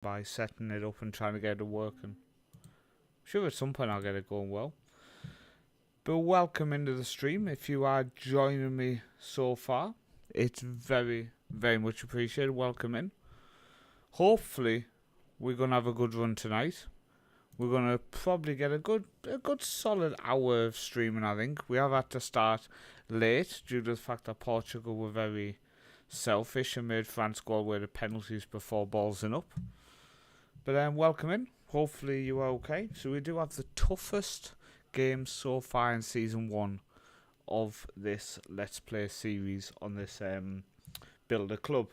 by setting it up and trying to get it working. Sure, at some point I'll get it going well. But welcome into the stream. If you are joining me so far, it's very, very much appreciated. Welcome in. Hopefully, we're gonna have a good run tonight. We're gonna probably get a good solid hour of streaming. I think we have had to start late due to the fact that Portugal were very selfish and made France go away to penalties before balls and up. But welcome in. Hopefully you are okay. So we do have the toughest game so far in season 1 of this Let's Play series on this Builder Club.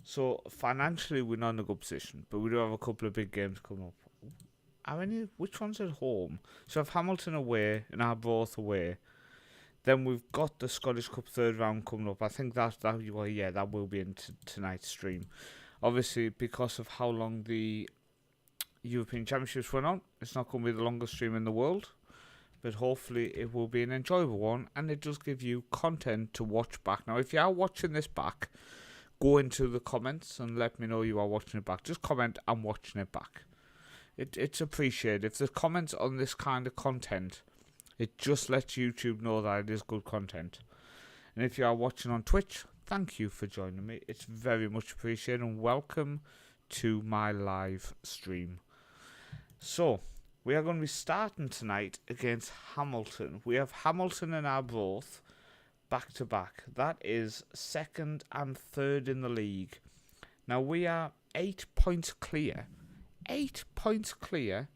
So financially we're not in a good position, but we do have a couple of big games coming up. Which one's at home? So if Hamilton away and Arbroath away, then we've got the Scottish Cup third round coming up. I think that will be in tonight's stream. Obviously, because of how long the European Championships went on, it's not going to be the longest stream in the world, but hopefully it will be an enjoyable one, and it does give you content to watch back. Now, if you are watching this back, go into the comments and let me know you are watching it back. Just comment, I'm watching it back. It's appreciated. If there's comments on this kind of content, it just lets YouTube know that it is good content. And if you are watching on Twitch, thank you for joining me. It's very much appreciated, and welcome to my live stream. So, we are going to be starting tonight against Hamilton. We have Hamilton and Arbroath back to back. That is second and third in the league. Now, we are 8 points clear. 8 points clear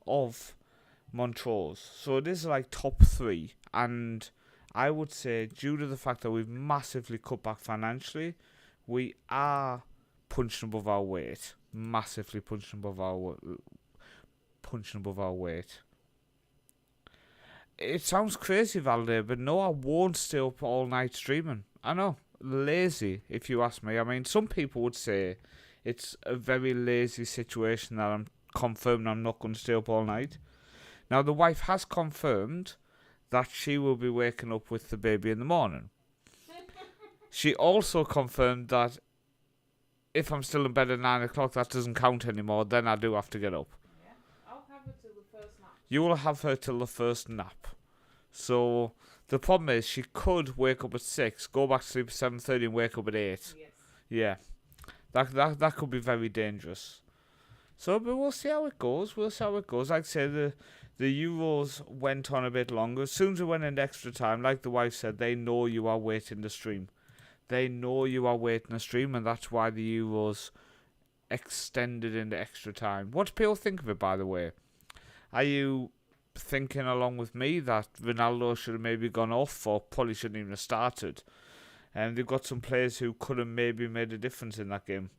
of Montrose. So it is like top 3. And I would say, due to the fact that we've massively cut back financially, we are punching above our weight. Massively punching above our weight. It sounds crazy, Valde, but no, I won't stay up all night streaming. I know, lazy, if you ask me. I mean, some people would say it's a very lazy situation that I'm confirming I'm not going to stay up all night. Now, the wife has confirmed that she will be waking up with the baby in the morning. She also confirmed that if I'm still in bed at 9 o'clock, that doesn't count anymore. Then I do have to get up. Yeah, I'll have her till the first nap. You will have her till the first nap. So the problem is she could wake up at 6, go back to sleep at 7:30 and wake up at 8. Yes. Yeah. That could be very dangerous. So, but we'll see how it goes. Like I say, the Euros went on a bit longer. As soon as we went into extra time, like the wife said, they know you are waiting to stream. And that's why the Euros extended into extra time. What do people think of it, by the way? Are you thinking along with me that Ronaldo should have maybe gone off, or probably shouldn't even have started? And they've got some players who could have maybe made a difference in that game.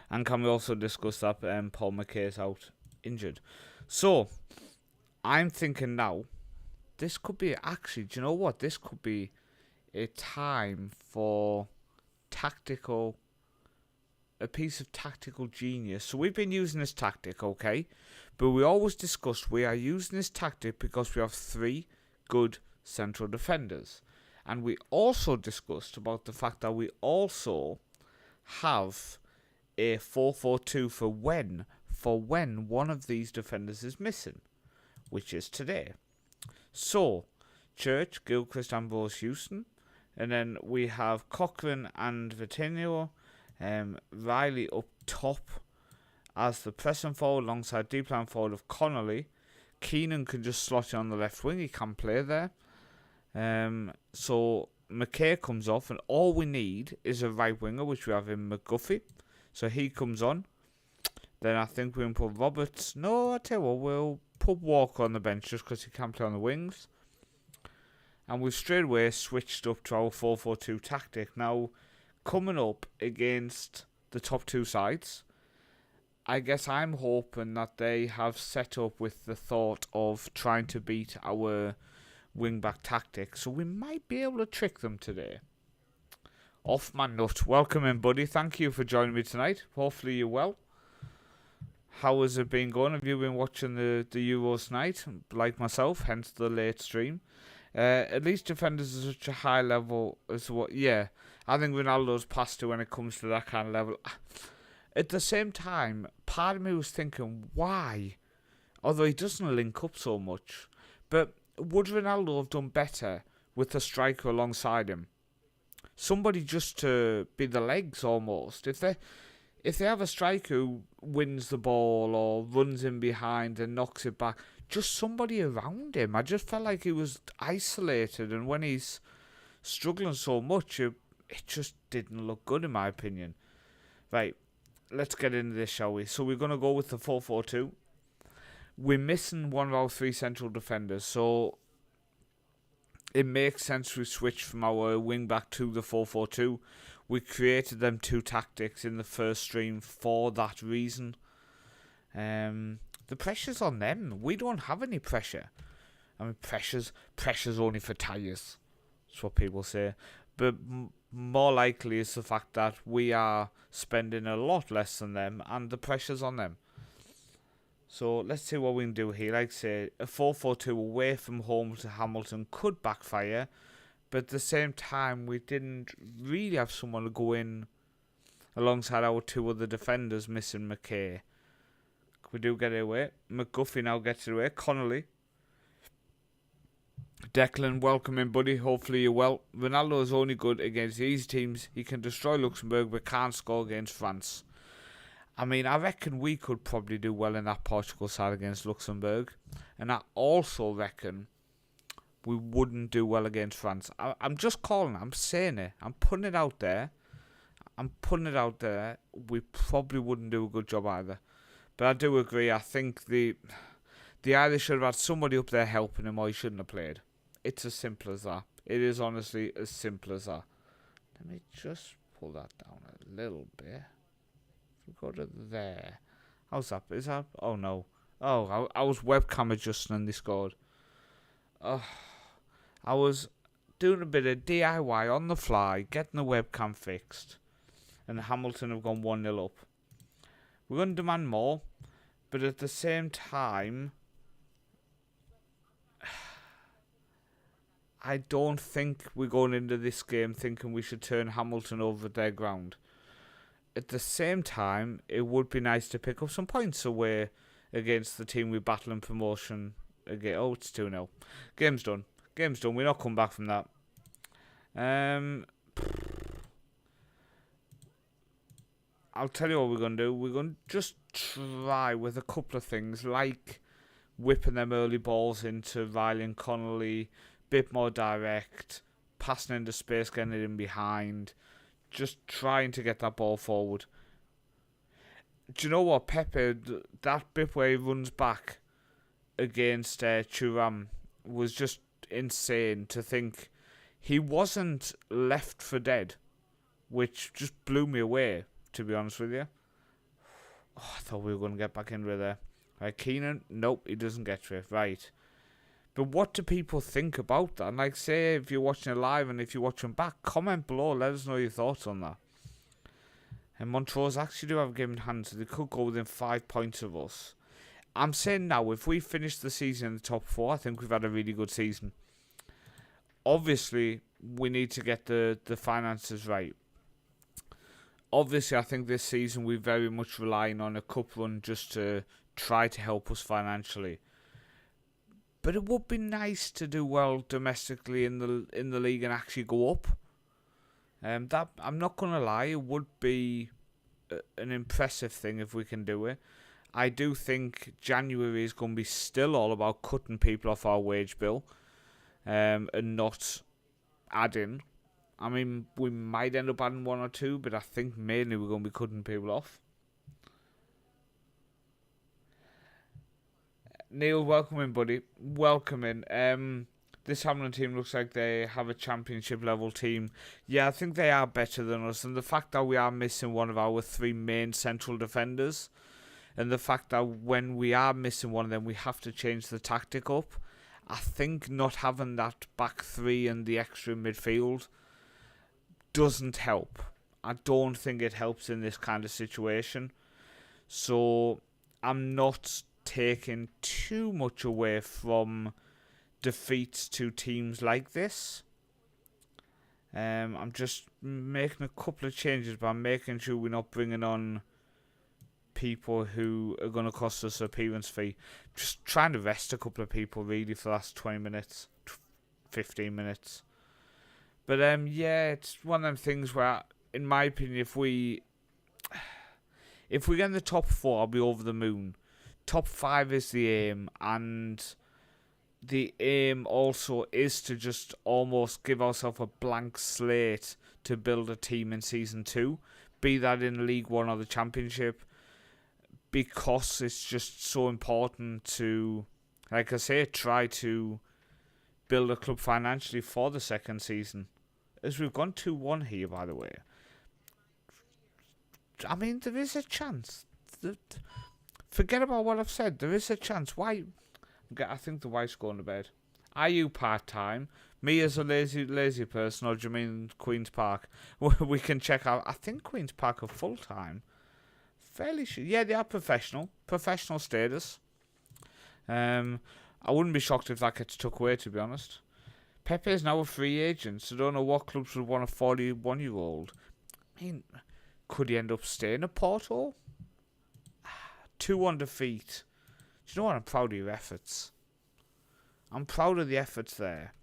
And can we also discuss that Paul McKay's out injured? So, I'm thinking now, this could be actually, do you know what? This could be a time for a piece of tactical genius. So we've been using this tactic, okay? But we always discussed we are using this tactic because we have 3 good central defenders. And we also discussed about the fact that we also have a 4-4-2 for when one of these defenders is missing, which is today. So, Church, Gilchrist, Ambrose, Houston. And then we have Cochrane and Vitinho. Riley up top as the pressing forward alongside deep line forward of Connolly. Keenan can just slot in on the left wing. He can play there. So McKay comes off, and all we need is a right winger, which we have in McGuffey. So he comes on. Then I think we can put Roberts. No, I tell you what, we'll put Walker on the bench just because he can play on the wings. And we've straight away switched up to our 4-4-2 tactic. Now, coming up against the top 2 sides, I guess I'm hoping that they have set up with the thought of trying to beat our wing-back tactic. So we might be able to trick them today. Off my nut. Welcome in, buddy. Thank you for joining me tonight. Hopefully you're well. How has it been going? Have you been watching the Euros tonight, like myself, hence the late stream? At least defenders are such a high level as what. Yeah, I think Ronaldo's past it when it comes to that kind of level. At the same time, part of me was thinking, why? Although he doesn't link up so much. But would Ronaldo have done better with a striker alongside him? Somebody just to be the legs almost. If they have a striker who wins the ball or runs in behind and knocks it back, just somebody around him. I just felt like he was isolated, and when he's struggling so much, it just didn't look good in my opinion. Right, let's get into this, shall we? So we're going to go with the 4-4-2. We're missing one of our 3 central defenders, so it makes sense we switch from our wing back to the 4-4-2. We created them 2 tactics in the first stream for that reason. The pressure's on them. We don't have any pressure. I mean, pressure's only for tyres. That's what people say. But more likely is the fact that we are spending a lot less than them, and the pressure's on them. So let's see what we can do here. Like I say, a 4-4-2 away from home to Hamilton could backfire, but at the same time, we didn't really have someone to go in alongside our 2 other defenders, missing McKay. We do get it away. McGuffey now gets it away. Connolly. Declan, welcome in, buddy. Hopefully you're well. Ronaldo is only good against these teams. He can destroy Luxembourg, but can't score against France. I mean, I reckon we could probably do well in that Portugal side against Luxembourg. And I also reckon we wouldn't do well against France. I'm just calling it. I'm saying it. I'm putting it out there. We probably wouldn't do a good job either. But I do agree. I think the Irish should have had somebody up there helping him, or he shouldn't have played. It's as simple as that. It is honestly as simple as that. Let me just pull that down a little bit. If we go to there. How's that? Is that? Oh no. Oh, I was webcam adjusting and they scored. I was doing a bit of DIY on the fly, getting the webcam fixed. And Hamilton have gone 1-0 up. We're going to demand more. But at the same time, I don't think we're going into this game thinking we should turn Hamilton over their ground. At the same time, it would be nice to pick up some points away against the team we battle in promotion. Again, oh, it's 2-0. Game's done. We're not coming back from that. I'll tell you what we're going to do. We're going to just try with a couple of things, like whipping them early balls into Riley and Connolly, bit more direct, passing into space, getting it in behind, just trying to get that ball forward. Do you know what, Pepe, that bit where he runs back against Thuram was just insane to think he wasn't left for dead, which just blew me away, to be honest with you. Oh, I thought we were going to get back in with there. Right, Keenan, nope, he doesn't get to it. Right. But what do people think about that? And like, say, if you're watching it live and if you're watching back, comment below, let us know your thoughts on that. And Montrose actually do have a game in hand, so they could go within 5 points of us. I'm saying now, if we finish the season in the top 4, I think we've had a really good season. Obviously, we need to get the finances right. Obviously, I think this season we're very much relying on a cup run just to try to help us financially. But it would be nice to do well domestically in the league and actually go up. That I'm not gonna lie, it would be an impressive thing if we can do it. I do think January is going to be still all about cutting people off our wage bill, and not adding. I mean, we might end up adding 1 or 2, but I think mainly we're going to be cutting people off. Neil, welcome in, buddy. Welcome in. This Hamilton team looks like they have a championship level team. Yeah, I think they are better than us. And the fact that we are missing one of our 3 main central defenders, and the fact that when we are missing one of them, we have to change the tactic up. I think not having that back 3 and the extra midfield doesn't help. I don't think it helps in this kind of situation. So I'm not taking too much away from defeats to teams like this. I'm just making a couple of changes, but I'm making sure we're not bringing on people who are going to cost us appearance fee. Just trying to rest a couple of people really for the last 20 minutes, 15 minutes. But yeah, it's one of them things where, in my opinion, if we get in the top 4, I'll be over the moon. Top 5 is the aim, and the aim also is to just almost give ourselves a blank slate to build a team in Season 2, be that in League 1 or the Championship, because it's just so important to, like I say, try to build a club financially for the second season. As we've gone 2-1 here, by the way. I mean, there is a chance. Forget about what I've said. There is a chance. Why? I think the wife's going to bed. Are you part-time? Me as a lazy person, or do you mean Queen's Park? We can check out. I think Queen's Park are full-time. Fairly sure. Yeah, they are professional. Professional status. I wouldn't be shocked if that gets took away, to be honest. Pepe is now a free agent, so I don't know what clubs would want a 41-year-old. I mean, could he end up staying at Porto? 2 defeat. Do you know what? I'm proud of your efforts. I'm proud of the efforts there.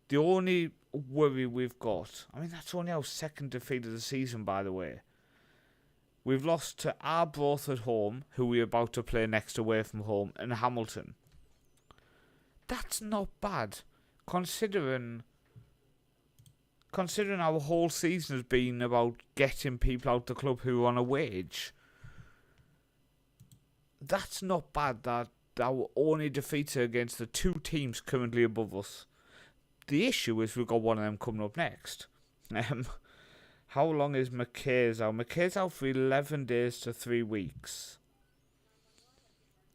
The only worry we've got, I mean, that's only our second defeat of the season, by the way. We've lost to Arbroath at home, who we're about to play next away from home, and Hamilton. That's not bad, considering our whole season has been about getting people out the club who are on a wage. That's not bad that our only defeats are against the 2 teams currently above us. The issue is we've got one of them coming up next. How long is McKay's out? McKay's out for 11 days to 3 weeks.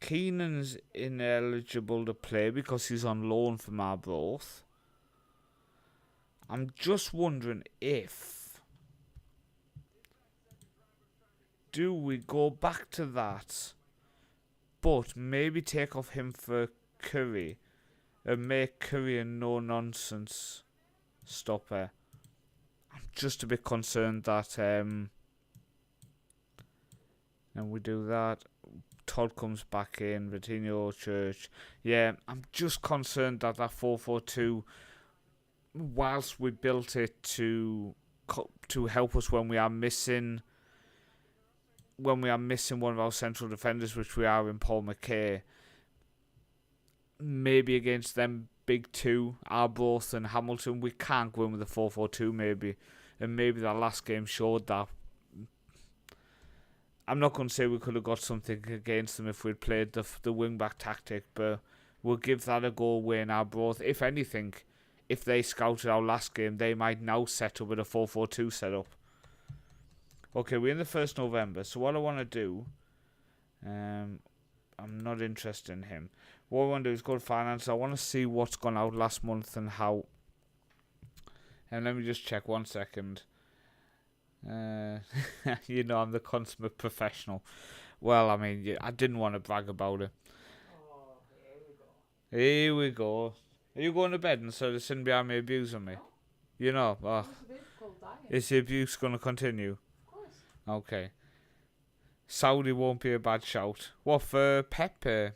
Keenan's ineligible to play because he's on loan from Arbroath. I'm just wondering do we go back to that, but maybe take off him for Curry and make Curry a no-nonsense stopper. I'm just a bit concerned that and we do that. Todd comes back in, Vitinho, Church. Yeah, I'm just concerned that 4-4-2, whilst we built it to help us when we are missing one of our central defenders, which we are in Paul McKay, maybe against them big 2, Arbroath and Hamilton, we can't go in with a 4-4-2 maybe. And maybe that last game showed that. I'm not going to say we could have got something against them if we'd played the wing-back tactic, but we'll give that a go away in Arbroath. If anything, if they scouted our last game, they might now set up with a 4-4-2 setup. Okay, we're in the 1st November, so what I want to do, I'm not interested in him. What I want to do is go to finance. I want to see what's gone out last month and how. And let me just check 1 second. You know, I'm the consummate professional. Well, I mean, I didn't want to brag about it. Oh, here we go. Here we go. Are you going to bed instead of sitting behind me abusing me? You know, It's a bit cold dying. is the abuse going to continue? Of course. Okay. Saudi won't be a bad shout. What for Pepe?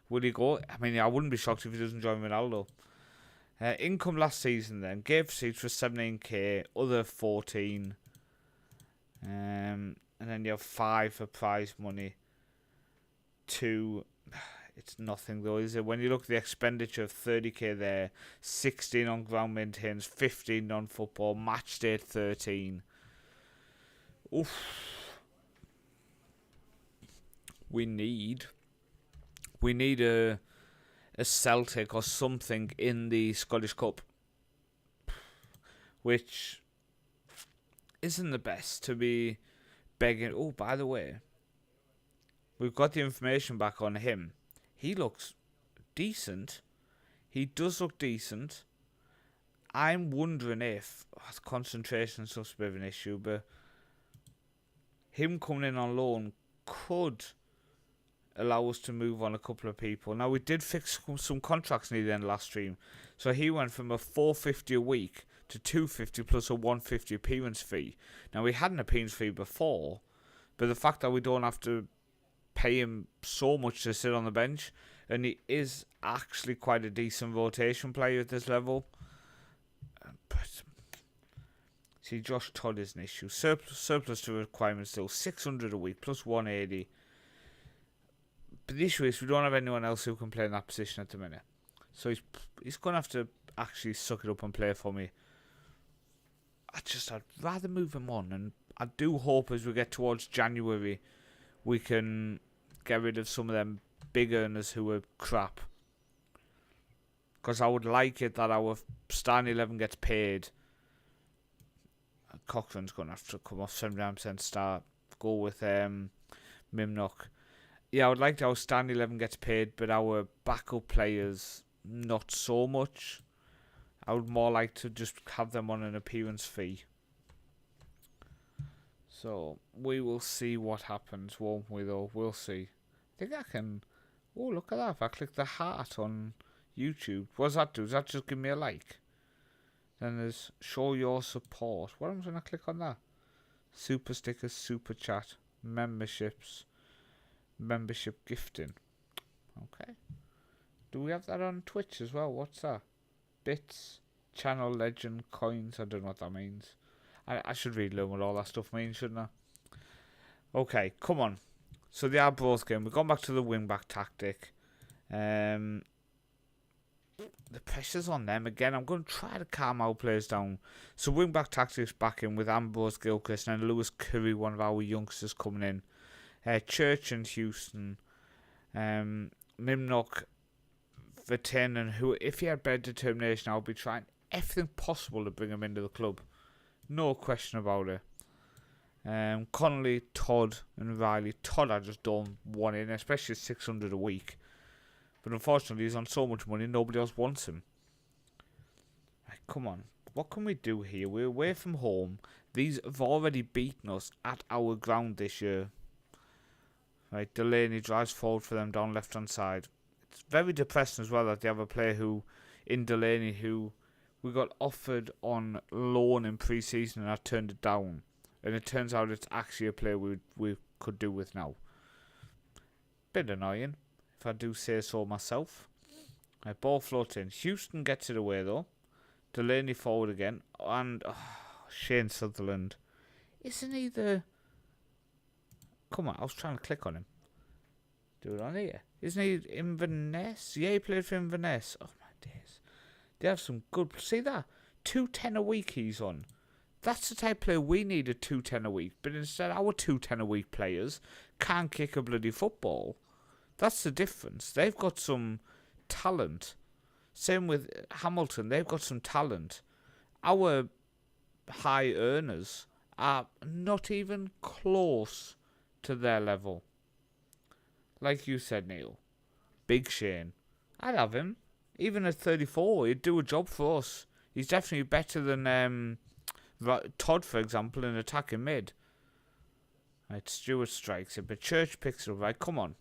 Will he go? I mean, I wouldn't be shocked if he doesn't join Ronaldo. Income last season then. Gave seats for 17k, other 14. And then you have 5 for prize money. 2, it's nothing though, is it? When you look at the expenditure of 30k there, 16 on ground maintenance, 15 on football, match day 13. Oof. We need a Celtic or something in the Scottish Cup, which isn't the best to be begging. Oh, by the way, we've got the information back on him. He looks decent. He does look decent. I'm wondering if concentration is a bit of an issue, but him coming in on loan could allow us to move on a couple of people. Now, we did fix some contracts near the end last stream. So he went from a $450 a week to $250 plus a $150 appearance fee. Now, we had an appearance fee before, But the fact that we don't have to pay him so much to sit on the bench, and he is actually quite a decent rotation player at this level. But see, Josh Todd is an issue. Surplus to requirements still 600 a week plus 180. But the issue is we don't have anyone else who can play in that position at the minute. So he's going to have to actually suck it up and play for me. I'd rather move him on, and I do hope as we get towards January we can get rid of some of them big earners who are crap. Because I would like it that our starting 11 gets paid. Cochrane's going to have to come off 79% start. Go with Mimnock. Yeah, I would like our starting 11 gets paid, but our backup players not so much. I would more like to just have them on an appearance fee. So, we will see what happens, won't we, though? We'll see. I think I can... Oh, look at that. If I click the heart on YouTube, what does that do? Does that just give me a like? Then there's show your support. What am I going to click on that? Super stickers, super chat, memberships, membership gifting. Okay. Do we have that on Twitch as well? What's that? Bits, channel legend, coins. I don't know what that means. I should really learn what all that stuff means, shouldn't I? Okay, come on. So the Arbroath game, we've gone back to the wing-back tactic. The pressure's on them again. I'm going to try to calm our players down. So wing-back tactics back in with Ambrose Gilchrist and Lewis Curry, one of our youngsters, coming in. Church and Houston. Mimnock, Vertin, and who, if he had better determination, I would be trying everything possible to bring him into the club. No question about it. Connolly, Todd, and Riley. Todd, I just don't want in, especially 600 a week. But unfortunately, he's on so much money, nobody else wants him. Right, come on. What can we do here? We're away from home. These have already beaten us at our ground this year. Right, Delaney drives forward for them down left-hand side. It's very depressing as well that they have a player who, in Delaney, who we got offered on loan in pre-season and I turned it down. And it turns out it's actually a player we could do with now. Bit annoying, if I do say so myself. Right, ball floats in. Houston gets it away though. Delaney forward again. And Shane Sutherland. Isn't he the... Come on, I was trying to click on him. Do it on here. Isn't he Inverness? Yeah, he played for Inverness. Oh my days. They have some good... See that? 210 a week he's on. That's the type of player we need, a 210 a week. But instead, our 210 a week players can't kick a bloody football. That's the difference. They've got some talent. Same with Hamilton. They've got some talent. Our high earners are not even close to their level. Like you said, Neil. Big Shane. I'd have him. Even at 34, he'd do a job for us. He's definitely better than Todd, for example, in attacking mid. Right, Stewart strikes it, but Church picks it up. Right, come on.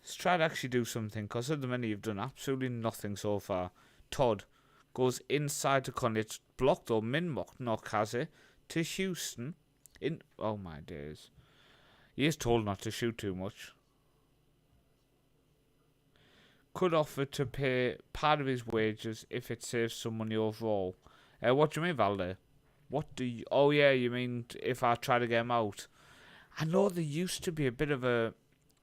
Let's try to actually do something, because at the minute you've done absolutely nothing so far. Todd goes inside to Conley. It's blocked though. Minmock has it to Houston. Oh my days. He is told not to shoot too much. Could offer to pay part of his wages if it saves some money overall. What do you mean, Valde? What do you... Oh yeah, you mean if I try to get him out? I know there used to be a bit of a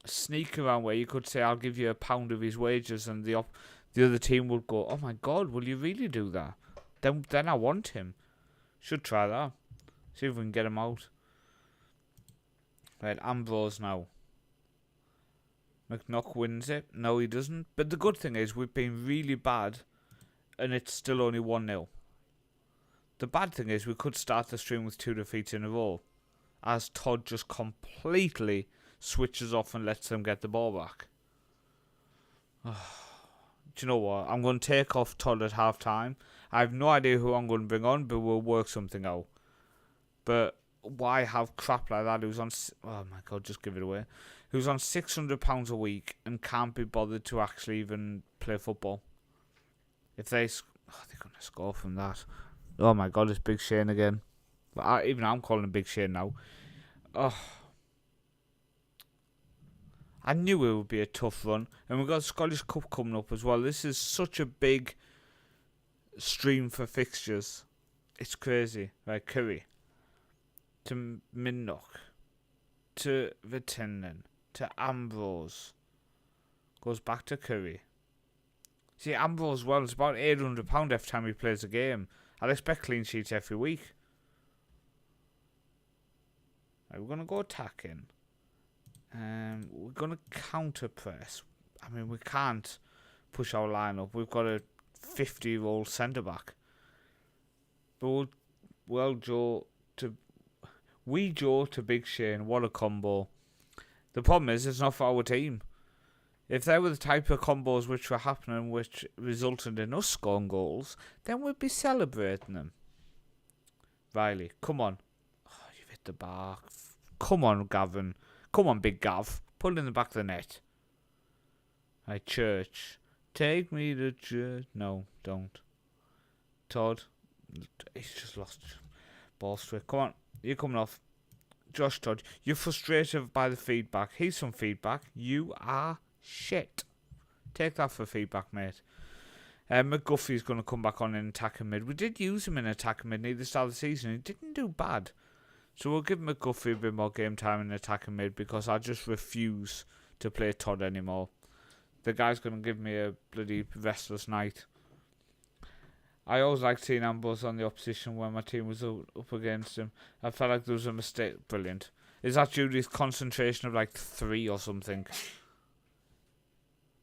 sneak around where you could say, I'll give you £1 of his wages, and the other team would go, oh my god, will you really do that? Then I want him. Should try that. See if we can get him out. Right, Ambrose now. McNuck wins it. No, he doesn't. But the good thing is we've been really bad and it's still only 1-0. The bad thing is we could start the stream with 2 defeats in a row as Todd just completely switches off and lets them get the ball back. Do you know what? I'm going to take off Todd at half time. I have no idea who I'm going to bring on, but we'll work something out. But why have crap like that who's on... Oh my god, just give it away. Who's on £600 a week and can't be bothered to actually even play football? If they... Oh, they're going to score from that. Oh my god, it's Big Shane again. Even I'm calling him Big Shane now. Oh, I knew it would be a tough run. And we've got Scottish Cup coming up as well. This is such a big stream for fixtures. It's crazy. Right, Curry to Minnock to Vitenden to Ambrose. Goes back to Curry. See, Ambrose, well, it's about £800 every time he plays a game. I'd expect clean sheets every week. Right, we're going to go attacking. We're going to counter press. I mean, we can't push our line up. We've got a 50-year-old centre-back. But Joe to Big Shane. What a combo. The problem is, it's not for our team. If there were the type of combos which were happening, which resulted in us scoring goals, then we'd be celebrating them. Riley, come on. Oh, you've hit the bar. Come on, Gavin. Come on, Big Gav. Put it in the back of the net. Right, Church. Take me to church. No, don't. Todd. He's just lost ball straight. Come on. You're coming off. Josh Todd. You're frustrated by the feedback. Here's some feedback. You are shit. Take that for feedback, mate. McGuffey's going to come back on in attacking mid. We did use him in attacking mid near the start of the season. He didn't do bad. So we'll give McGuffey a bit more game time in attacking mid because I just refuse to play Todd anymore. The guy's going to give me a bloody restless night. I always liked seeing Ambrose on the opposition when my team was up against him. I felt like there was a mistake. Brilliant. Is that due to his concentration of like 3 or something?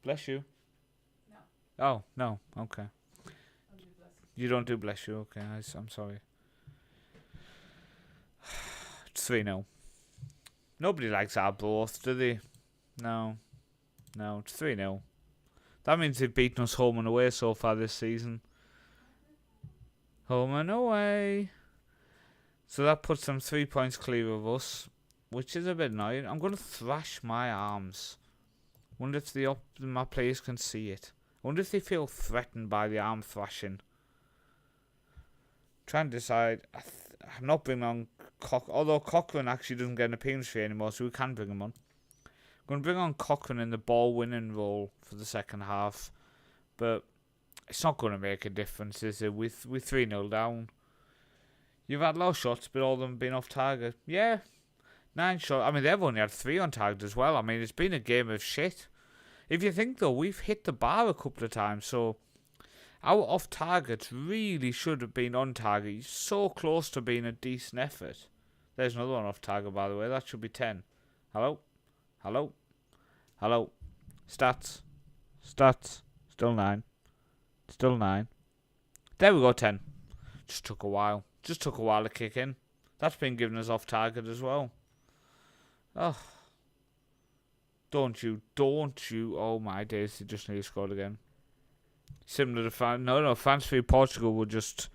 Bless you. No. Oh, no. Okay. I'll do bless You don't do bless you. Okay, I'm sorry. It's 3-0. Nobody likes our both, do they? No, it's 3-0. That means they've beaten us home and away so far this season. Home and away. So that puts them 3 points clear of us, which is a bit annoying. I'm going to thrash my arms. Wonder if my players can see it. Wonder if they feel threatened by the arm thrashing. Trying to decide. I'm not bringing on although Cochrane actually doesn't get an appearance fee anymore, so we can bring him on. I'm going to bring on Cochrane in the ball winning role for the second half, but it's not going to make a difference, is it? With 3-0 down. You've had low shots, but all of them have been off target. Yeah, 9 shots. I mean, they've only had 3 on target as well. I mean, it's been a game of shit. If you think, though, we've hit the bar a couple of times, so our off targets really should have been on target. So close to being a decent effort. There's another one off target, by the way. That should be 10. Hello? Stats. Still 9. Still 9. There we go, 10. Just took a while. To kick in. That's been given us off target as well. Oh. Don't you. Oh my days, they just nearly scored again. Similar to France. No, France v Portugal were just...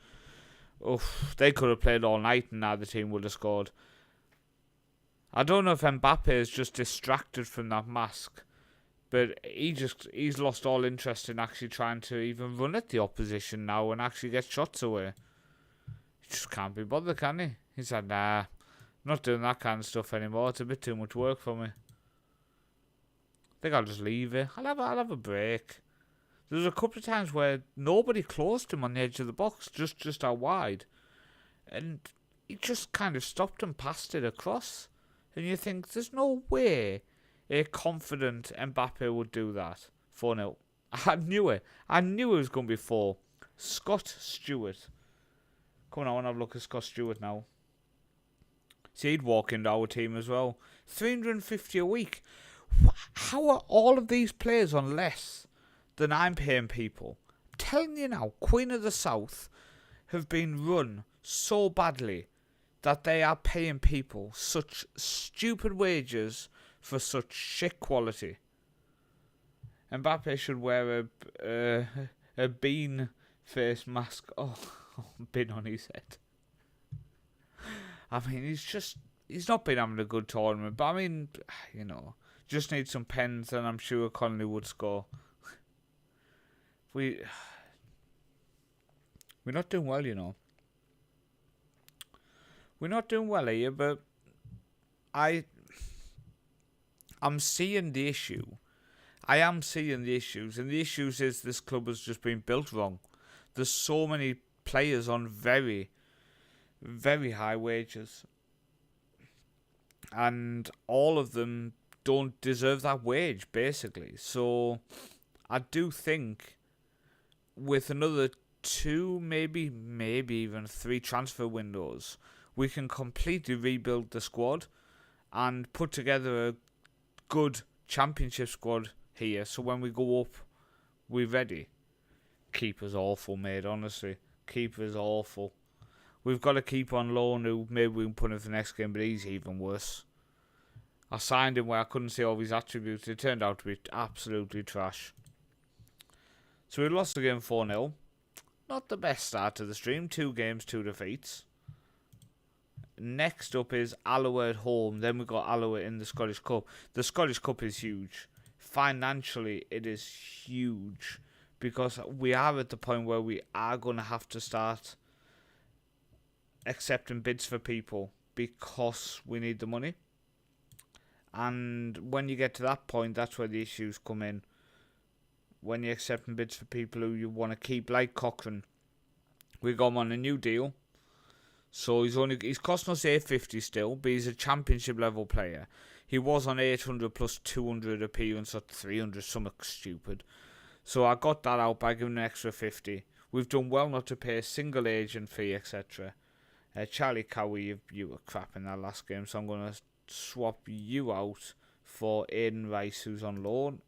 Oof, they could have played all night and neither team would have scored. I don't know if Mbappe is just distracted from that mask, but he's lost all interest in actually trying to even run at the opposition now and actually get shots away. He just can't be bothered, can he? He said, nah, I'm not doing that kind of stuff anymore. It's a bit too much work for me. I think I'll just leave it. I'll have a break. There was a couple of times where nobody closed him on the edge of the box, just out wide. And he just kind of stopped and passed it across. And you think, there's no way a confident Mbappe would do that. 4-0. I knew it. I knew it was going to be 4. Scott Stewart. Come on, I want to have a look at Scott Stewart now. See, he'd walk into our team as well. 350 a week. How are all of these players on less than I'm paying people? I'm telling you now, Queen of the South have been run so badly that they are paying people such stupid wages for such shit quality. Mbappe should wear a bean face mask. Oh, bin on his head. I mean, he's not been having a good tournament, but I mean, you know, just need some pens and I'm sure Connolly would score. We're not doing well, you know. We're not doing well here, but I I'm seeing the issue. I am seeing the issues, and the issues is this club has just been built wrong. There's so many players on very, very high wages, and all of them don't deserve that wage, basically. So I do think with another 2, maybe even 3 transfer windows, we can completely rebuild the squad and put together a good championship squad here. So when we go up, we're ready. Keeper's awful, mate, honestly. Keeper's awful. We've got a keeper on loan who maybe we can put in for the next game, but he's even worse. I signed him where I couldn't see all his attributes. It turned out to be absolutely trash. So we lost the game 4-0. Not the best start to the stream. 2 games, 2 defeats. Next up is Alloa at home. Then we've got Alloa in the Scottish Cup. The Scottish Cup is huge. Financially, it is huge. Because we are at the point where we are going to have to start accepting bids for people. Because we need the money. And when you get to that point, that's where the issues come in. When you're accepting bids for people who you want to keep, like Cochrane. We got him on a new deal. So he's costing us 850 still, but he's a championship level player. He was on 800 plus 200 appearance or 300, something stupid. So I got that out by giving an extra 50. We've done well not to pay a single agent fee, etc. Charlie Cowie, you were crap in that last game, so I'm going to swap you out for Aidan Rice, who's on loan.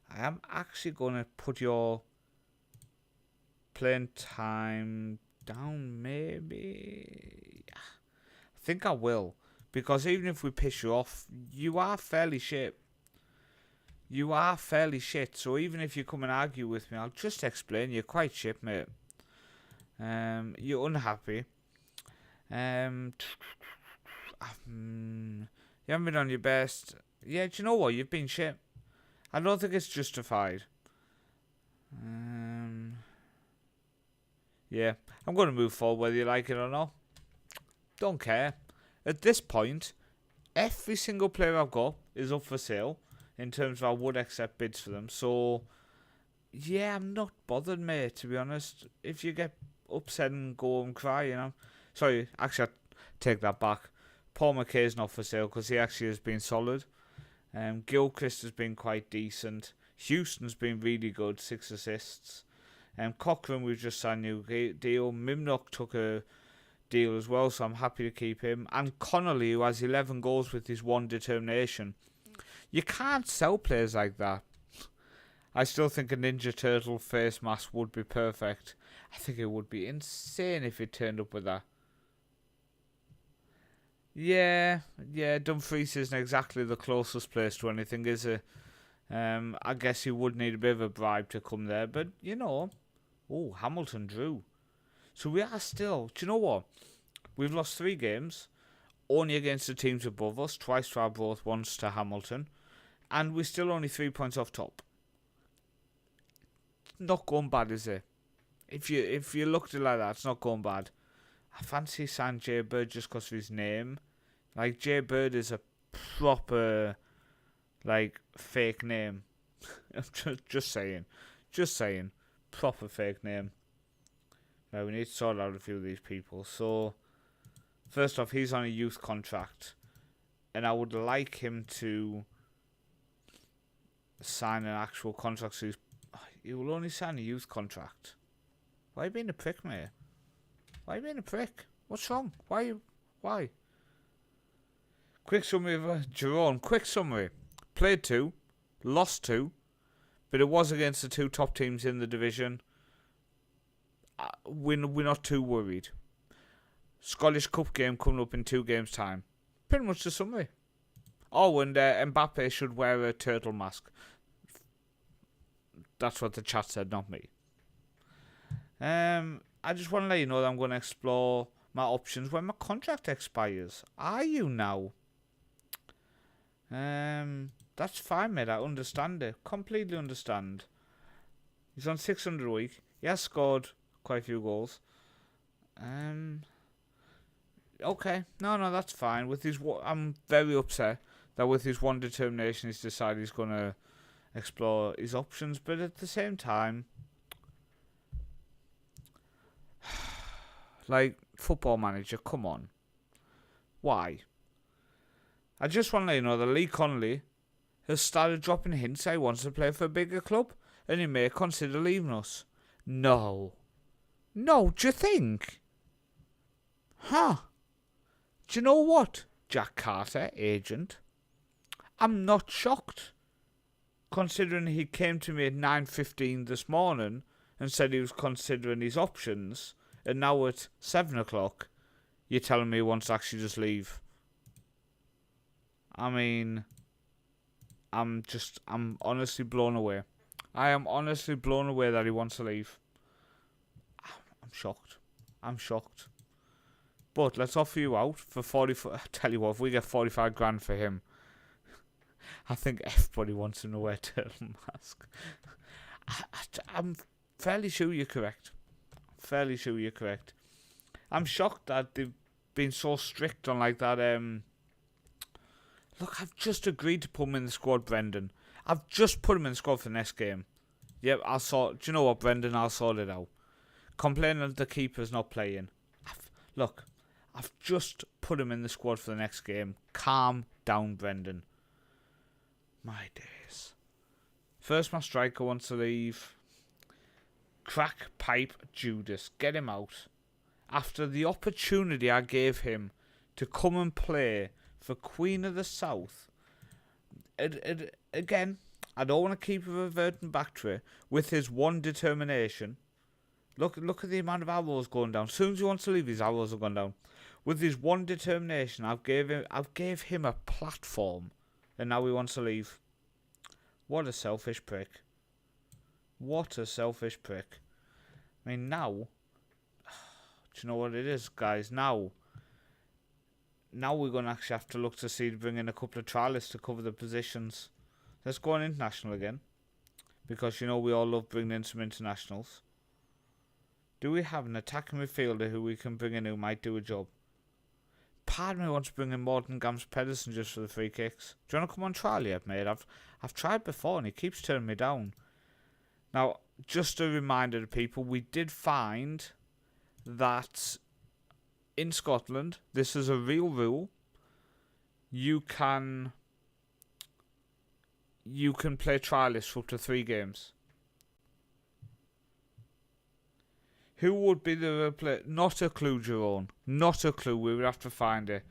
I am actually going to put your playing time down, maybe. I think I will, because even if we piss you off, you are fairly shit. You are fairly shit, so even if you come and argue with me, I'll just explain you're quite shit, mate. You're unhappy. You haven't been on your best. Yeah, do you know what? You've been shit. I don't think it's justified. Yeah, I'm going to move forward whether you like it or not. Don't care. At this point, every single player I've got is up for sale in terms of I would accept bids for them. So, yeah, I'm not bothered, mate, to be honest. If you get upset and go and cry, you know. Sorry, actually, I take that back. Paul McKay's not for sale because he actually has been solid. Gilchrist has been quite decent. Houston's been really good, 6 assists. Cochrane, we've just signed a new deal. Mimnock took a deal as well, so I'm happy to keep him. And Connolly, who has 11 goals with his 1 determination. You can't sell players like that. I still think a Ninja Turtle face mask would be perfect. I think it would be insane if it turned up with that. Yeah, Dumfries isn't exactly the closest place to anything, is it? I guess you would need a bit of a bribe to come there, but, you know. Oh, Hamilton drew. So we are still, do you know what? We've lost 3 games, only against the teams above us, twice to Arbroath, once to Hamilton, and we're still only 3 points off top. Not going bad, is it? If you looked at it like that, it's not going bad. I fancy signing Jay Bird just because of his name. Like, Jay Bird is a proper, like, fake name. just saying. Proper fake name. Now, we need to sort out a few of these people. So, first off, he's on a youth contract. And I would like him to sign an actual contract. So he will only sign a youth contract. Why are you being a prick, mate? Why are you being a prick? What's wrong? Why? Quick summary of Jerome. Quick summary. Played 2. Lost 2. But it was against the 2 top teams in the division. We're not too worried. Scottish Cup game coming up in 2 games' time. Pretty much the summary. Oh, and Mbappe should wear a turtle mask. That's what the chat said, not me. I just want to let you know that I'm going to explore my options when my contract expires. Are you now? That's fine, mate. I understand it. Completely understand. He's on 600 a week. He has scored quite a few goals. Okay. No, that's fine. With his, I'm very upset that with his one determination he's decided he's going to explore his options, but at the same time, like, Football Manager, come on. Why? I just want to let you know that Lee Connolly has started dropping hints that he wants to play for a bigger club, and he may consider leaving us. No. No, do you think? Huh. Do you know what, Jack Carter, agent? I'm not shocked, considering he came to me at 9:15 this morning and said he was considering his options, and now at 7 o'clock, you're telling me he wants to actually just leave. I mean, I'm honestly blown away. I am honestly blown away that he wants to leave. I'm shocked. I'm shocked. But let's offer you out for 45. I tell you what, if we get 45 grand for him, I think everybody wants him to wear a turtle mask. I'm fairly sure you're correct. Fairly sure you're correct. I'm shocked that they've been so strict on like that. Look, I've just agreed to put him in the squad, Brendan. I've just put him in the squad for the next game. Yep, I'll sort. Do you know what, Brendan? I'll sort it out. Complaining that the keeper's not playing. I've just put him in the squad for the next game. Calm down, Brendan. My days. First, my striker wants to leave. Crack pipe Judas. Get him out. After the opportunity I gave him to come and play for Queen of the South. Again, I don't want to keep reverting back to it. With his one determination. Look at the amount of arrows going down. As soon as he wants to leave, his arrows have gone down. With his one determination, I've gave him a platform, and now he wants to leave. What a selfish prick. What a selfish prick. I mean, now, do you know what it is, guys? Now we're going to actually have to look to see to bring in a couple of trialists to cover the positions. Let's go on international again, because you know we all love bringing in some internationals. Do we have an attacking midfielder who we can bring in who might do a job? Part of me wants to bring in Morten Gams Pedersen just for the free kicks. Do you want to come on trial yet, mate? I've tried before and he keeps turning me down. Now, just a reminder to people, we did find that in Scotland, this is a real rule. You can play trialists for up to 3 games. Who would be the player? Not a clue, Jerome. Not a clue. We would have to find it.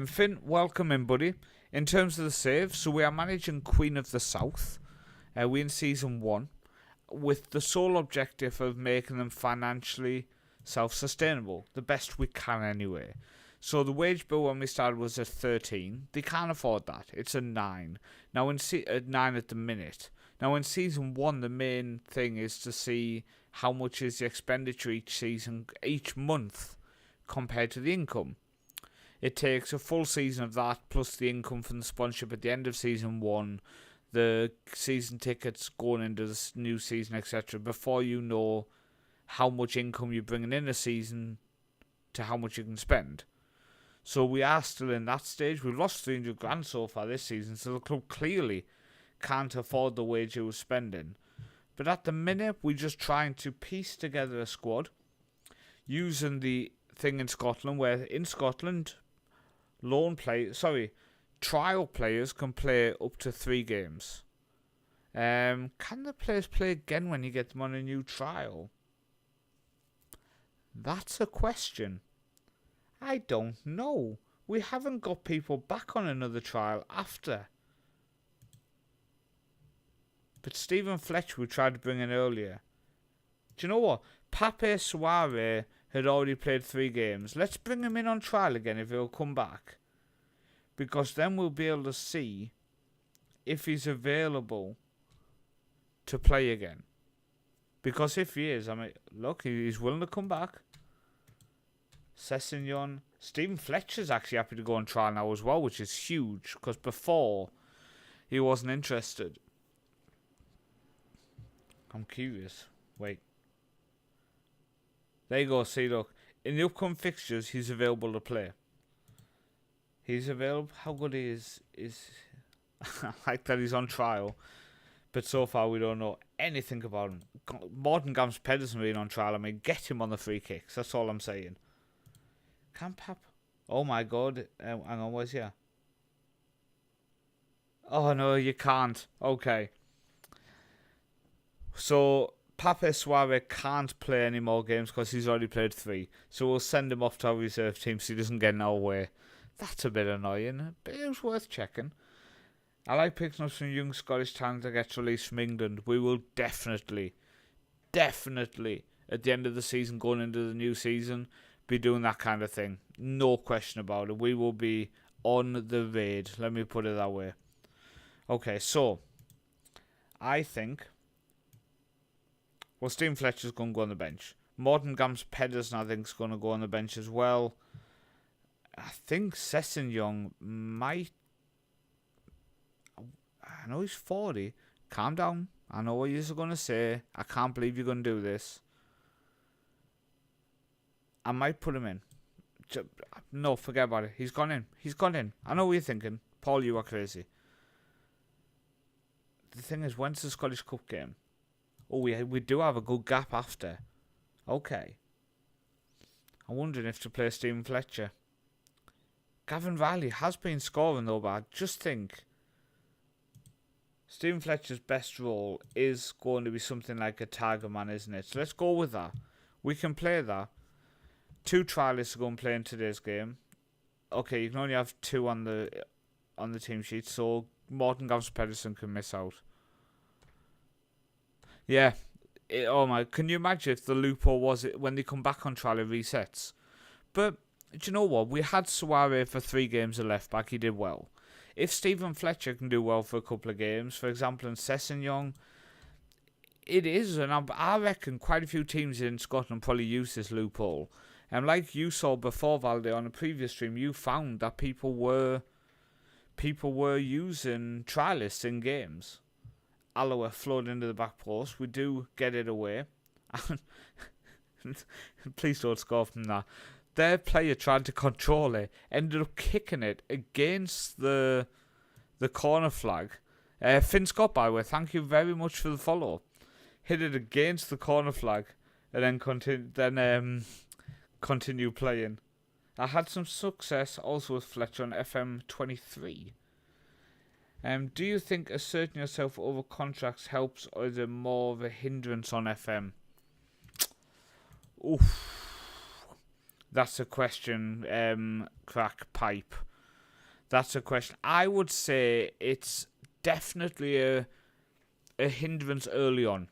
Finn, welcome in, buddy. In terms of the saves, so we are managing Queen of the South. We're in Season 1. With the sole objective of making them financially self-sustainable. The best we can, anyway. So the wage bill when we started was at 13. They can't afford that. It's a 9. Now, at 9 at the minute. Now, in Season 1, the main thing is to see how much is the expenditure each month, compared to the income. It takes a full season of that, plus the income from the sponsorship at the end of Season 1, the season tickets going into the new season, etc., before you know how much income you're bringing in a season to how much you can spend. So we are still in that stage. We've lost 300 grand so far this season, so the club clearly can't afford the wage it was spending. But at the minute, we're just trying to piece together a squad using the thing in Scotland, where in Scotland, trial players can play up to 3 games. Can the players play again when you get them on a new trial? That's a question. I don't know. We haven't got people back on another trial after. But Stephen Fletcher we tried to bring in earlier. Do you know what? Pape Suare had already played 3 games. Let's bring him in on trial again if he'll come back. Because then we'll be able to see if he's available to play again. Because if he is, I mean, look, he's willing to come back. Sessignon. Stephen Fletcher's actually happy to go on trial now as well, which is huge. Because before, he wasn't interested. I'm curious. Wait. There you go. See, look. In the upcoming fixtures, he's available to play. He's available. How good is I like that he's on trial, but so far we don't know anything about him. Morton Gams Pedersen being on trial. I mean, get him on the free kicks. That's all I'm saying. Can Pap? Oh my God! Hang on, where's here? Oh no, you can't. Okay. So Pape Suarez can't play any more games because he's already played 3. So we'll send him off to our reserve team so he doesn't get in our way. That's a bit annoying, but it was worth checking. I like picking up some young Scottish talent that gets released from England. We will definitely, at the end of the season, going into the new season, be doing that kind of thing. No question about it. We will be on the raid. Let me put it that way. Okay, so I think, well, Stephen Fletcher's going to go on the bench. Morton Gams Pedersen, I think, is going to go on the bench as well. I think Sessegnon might. I know he's 40. Calm down. I know what you're going to say. I can't believe you're going to do this. I might put him in. No, forget about it. He's gone in. I know what you're thinking. Paul, you are crazy. The thing is, when's the Scottish Cup game? Oh, we do have a good gap after. Okay. I'm wondering if to play Stephen Fletcher. Gavin Riley has been scoring though, but I just think Stephen Fletcher's best role is going to be something like a target man, isn't it? So let's go with that. We can play that. 2 trialists are going to play in today's game. Okay, you can only have 2 on the team sheet, so Morton Gams Pedersen can miss out. Yeah. Oh my! Can you imagine if the loophole was it when they come back on trial, it resets? But do you know what? We had Suarez for 3 games at left back. He did well. If Stephen Fletcher can do well for a couple of games, for example, in Sessegnon, it is, and I reckon quite a few teams in Scotland probably use this loophole. And like you saw before, Valde, on a previous stream, you found that people were using trialists in games. Alloa floated into the back post. We do get it away. Please don't score from that. Their player tried to control it, ended up kicking it against the corner flag. Finn Scott, by the way, thank you very much for the follow. Hit it against the corner flag, and then continue playing. I had some success also with Fletcher on FM24. Do you think asserting yourself over contracts helps, or is it more of a hindrance on FM? Oof. That's a question, Crack Pipe. That's a question. I would say it's definitely a hindrance early on.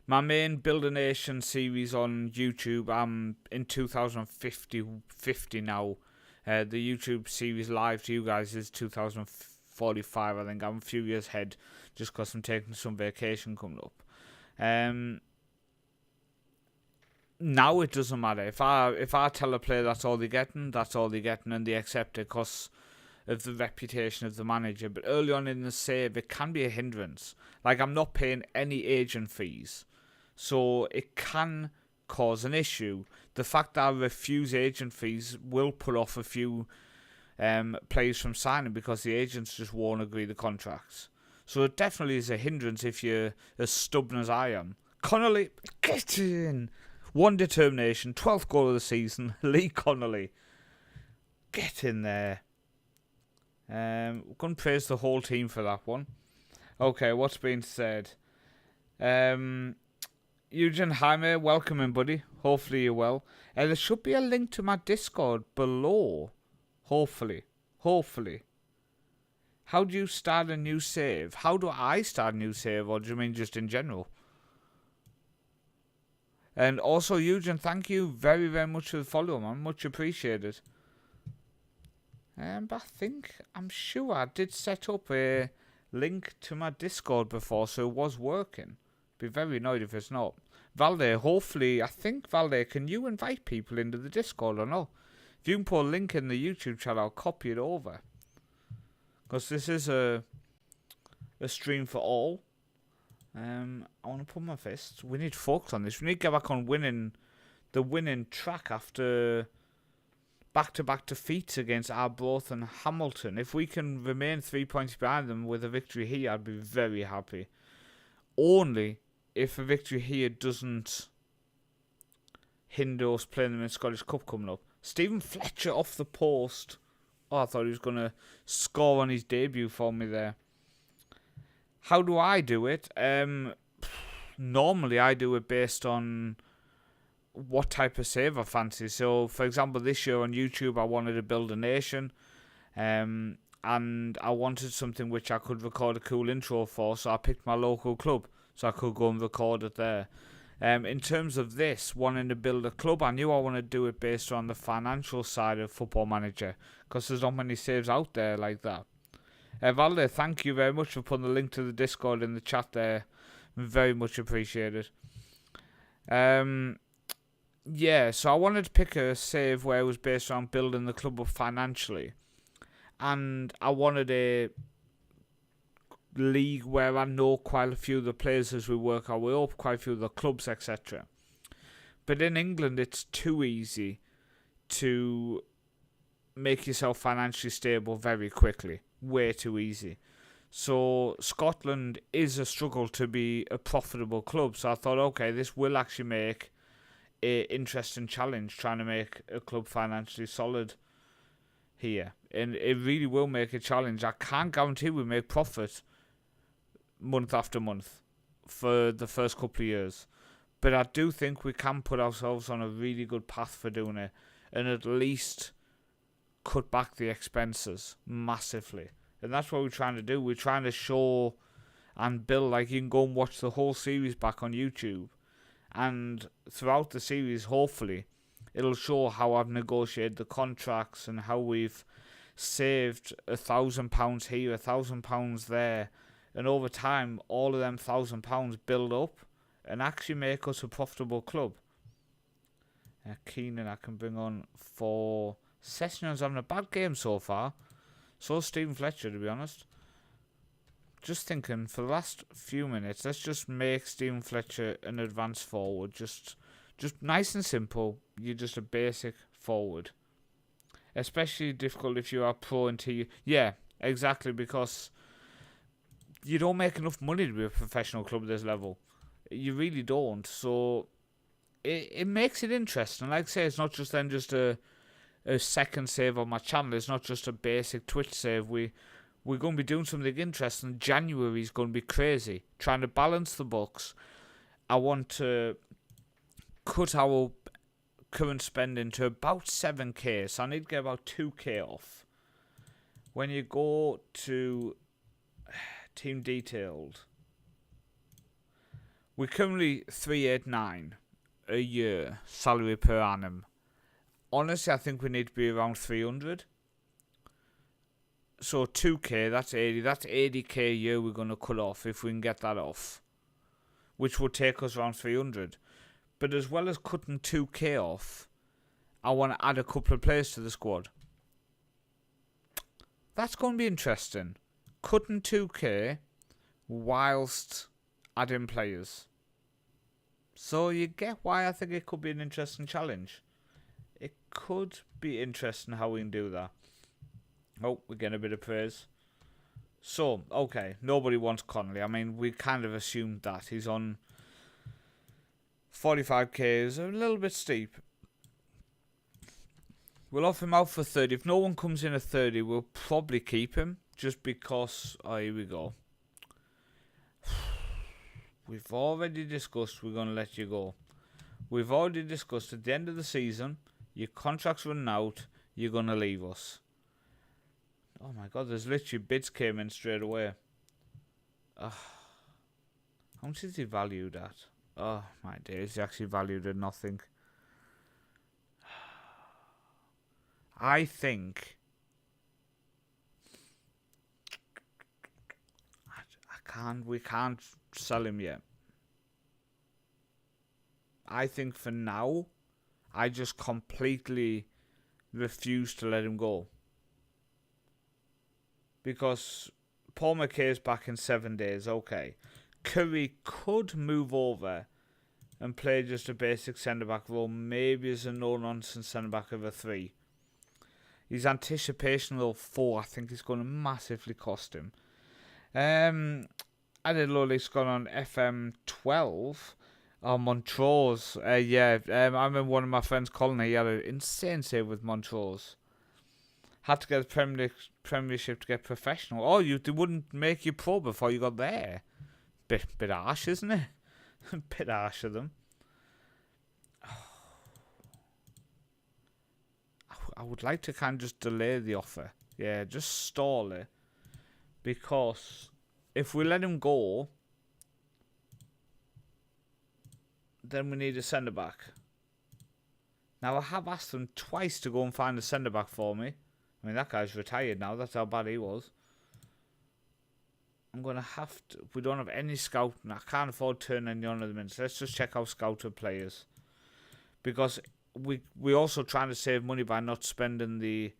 My main Build a Nation series on YouTube, I'm in 2050 now. The YouTube series live to you guys is 2045, I think. I'm a few years ahead just because I'm taking some vacation coming up. Now it doesn't matter. If I tell a player that's all they're getting, and they accept it because of the reputation of the manager. But early on in the save, it can be a hindrance. Like, I'm not paying any agent fees, so it can cause an issue. The fact that I refuse agent fees will put off a few players from signing because the agents just won't agree the contracts. So it definitely is a hindrance if you're as stubborn as I am. Connolly, get in! One determination, 12th goal of the season, Lee Connolly. Get in there. We're going to praise the whole team for that one. Okay, what's being said? Eugen Jaime, welcome in, buddy. Hopefully you're well. There should be a link to my Discord below. Hopefully. How do you start a new save? How do I start a new save, or do you mean just in general? And also, Eugen, thank you very, very much for the follow, man. Much appreciated. But I'm sure I did set up a link to my Discord before, so it was working. Be very annoyed if it's not. Valde, hopefully, Valde, can you invite people into the Discord or not? If you can put a link in the YouTube channel, I'll copy it over. Because this is a stream for all. I want to put my fists. We need focus on this. We need to get back on the winning track after back-to-back defeats against Arbroath and Hamilton. If we can remain 3 points behind them with a victory here, I'd be very happy. Only if a victory here doesn't hinder us playing them in Scottish Cup coming up. Stephen Fletcher off the post. Oh, I thought he was going to score on his debut for me there. How do I do it? Normally I do it based on what type of save I fancy. So, for example, this year on YouTube, I wanted to build a nation. And I wanted something which I could record a cool intro for. So I picked my local club. So I could go and record it there. In terms of this, wanting to build a club, I knew I wanted to do it based on the financial side of Football Manager, because there's not many saves out there like that. Valde, thank you very much for putting the link to the Discord in the chat there. Very much appreciated. Yeah, so I wanted to pick a save where it was based on building the club up financially. And I wanted a league where I know quite a few of the players as we work our way up, quite a few of the clubs, etc. But in England, it's too easy to make yourself financially stable very quickly. Way too easy. So Scotland is a struggle to be a profitable club. So I thought, okay, this will actually make an interesting challenge, trying to make a club financially solid here. And it really will make a challenge. I can't guarantee we make profit month after month for the first couple of years, but I do think we can put ourselves on a really good path for doing it, and at least cut back the expenses massively. And that's what we're trying to do. We're trying to show and build, like, you can go and watch the whole series back on YouTube, and throughout the series, hopefully it'll show how I've negotiated the contracts and how we've saved £1,000 here, £1,000 there. And over time, all of them £1,000 build up and actually make us a profitable club. Keenan I can bring on for Session's having a bad game so far. So Stephen Fletcher, to be honest. Just thinking, for the last few minutes, let's just make Stephen Fletcher an advance forward. Just nice and simple. You're just a basic forward. Especially difficult if you are pro into you. Yeah, exactly, because you don't make enough money to be a professional club at this level. You really don't. So it makes it interesting. Like I say, it's not just then just a second save on my channel. It's not just a basic Twitch save. We're going to be doing something interesting. January is going to be crazy. Trying to balance the books. I want to cut our current spending to about 7k. So I need to get about 2k off. When you go to team detailed, we're currently 389 a year salary per annum. Honestly, I think we need to be around 300. So 2k, that's 80. That's 80k a year we're going to cut off if we can get that off, which would take us around 300. But as well as cutting 2k off, I want to add a couple of players to the squad. That's going to be interesting. Cutting 2k whilst adding players. So you get why I think it could be an interesting challenge. It could be interesting how we can do that. Oh, we're getting a bit of praise. So, okay, nobody wants Connolly. I mean, we kind of assumed that. He's on 45k, is a little bit steep. We'll offer him out for 30. If no one comes in at 30, we'll probably keep him. Just because, oh, here we go. We've already discussed we're going to let you go. We've already discussed at the end of the season, your contract's running out, you're going to leave us. Oh my god, there's literally bids came in straight away. How much is he valued at? Oh my days, he's actually valued at nothing. I think we can't sell him yet. I think for now, I just completely refuse to let him go. Because Paul McKay's back in 7 days, okay. Curry could move over and play just a basic centre-back role, maybe as a no-nonsense centre-back of a 3. His anticipation level 4, I think, is going to massively cost him. I did Lowly's gone on FM12 on Montrose. I remember one of my friends calling. He had an insane save with Montrose. Had to get the Premiership to get professional. Oh, they wouldn't make you pro before you got there. Bit harsh, isn't it? Bit harsh of them. I would like to kind of just delay the offer. Yeah, just stall it. Because if we let him go, then we need a centre-back. Now, I have asked them twice to go and find a centre-back for me. I mean, that guy's retired now. That's how bad he was. I'm going to have to... We don't have any scouting. I can't afford turning any on at the minute. So let's just check our scouted players. Because we're also trying to save money by not spending the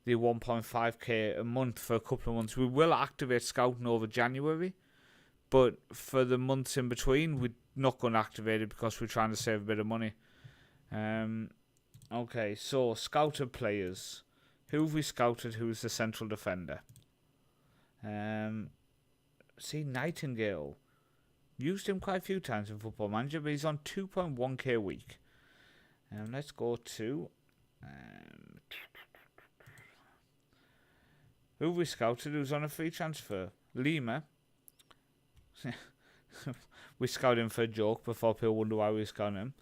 1.5k a month for a couple of months. We will activate scouting over January. But for the months in between, we're not going to activate it because we're trying to save a bit of money. Okay, so scouted players. Who have we scouted? Who's the central defender? See, Nightingale. Used him quite a few times in Football Manager, but he's on 2.1k a week. Let's go to... who have we scouted who's on a free transfer? Lima. We scouted him for a joke before people wonder why we scouted him.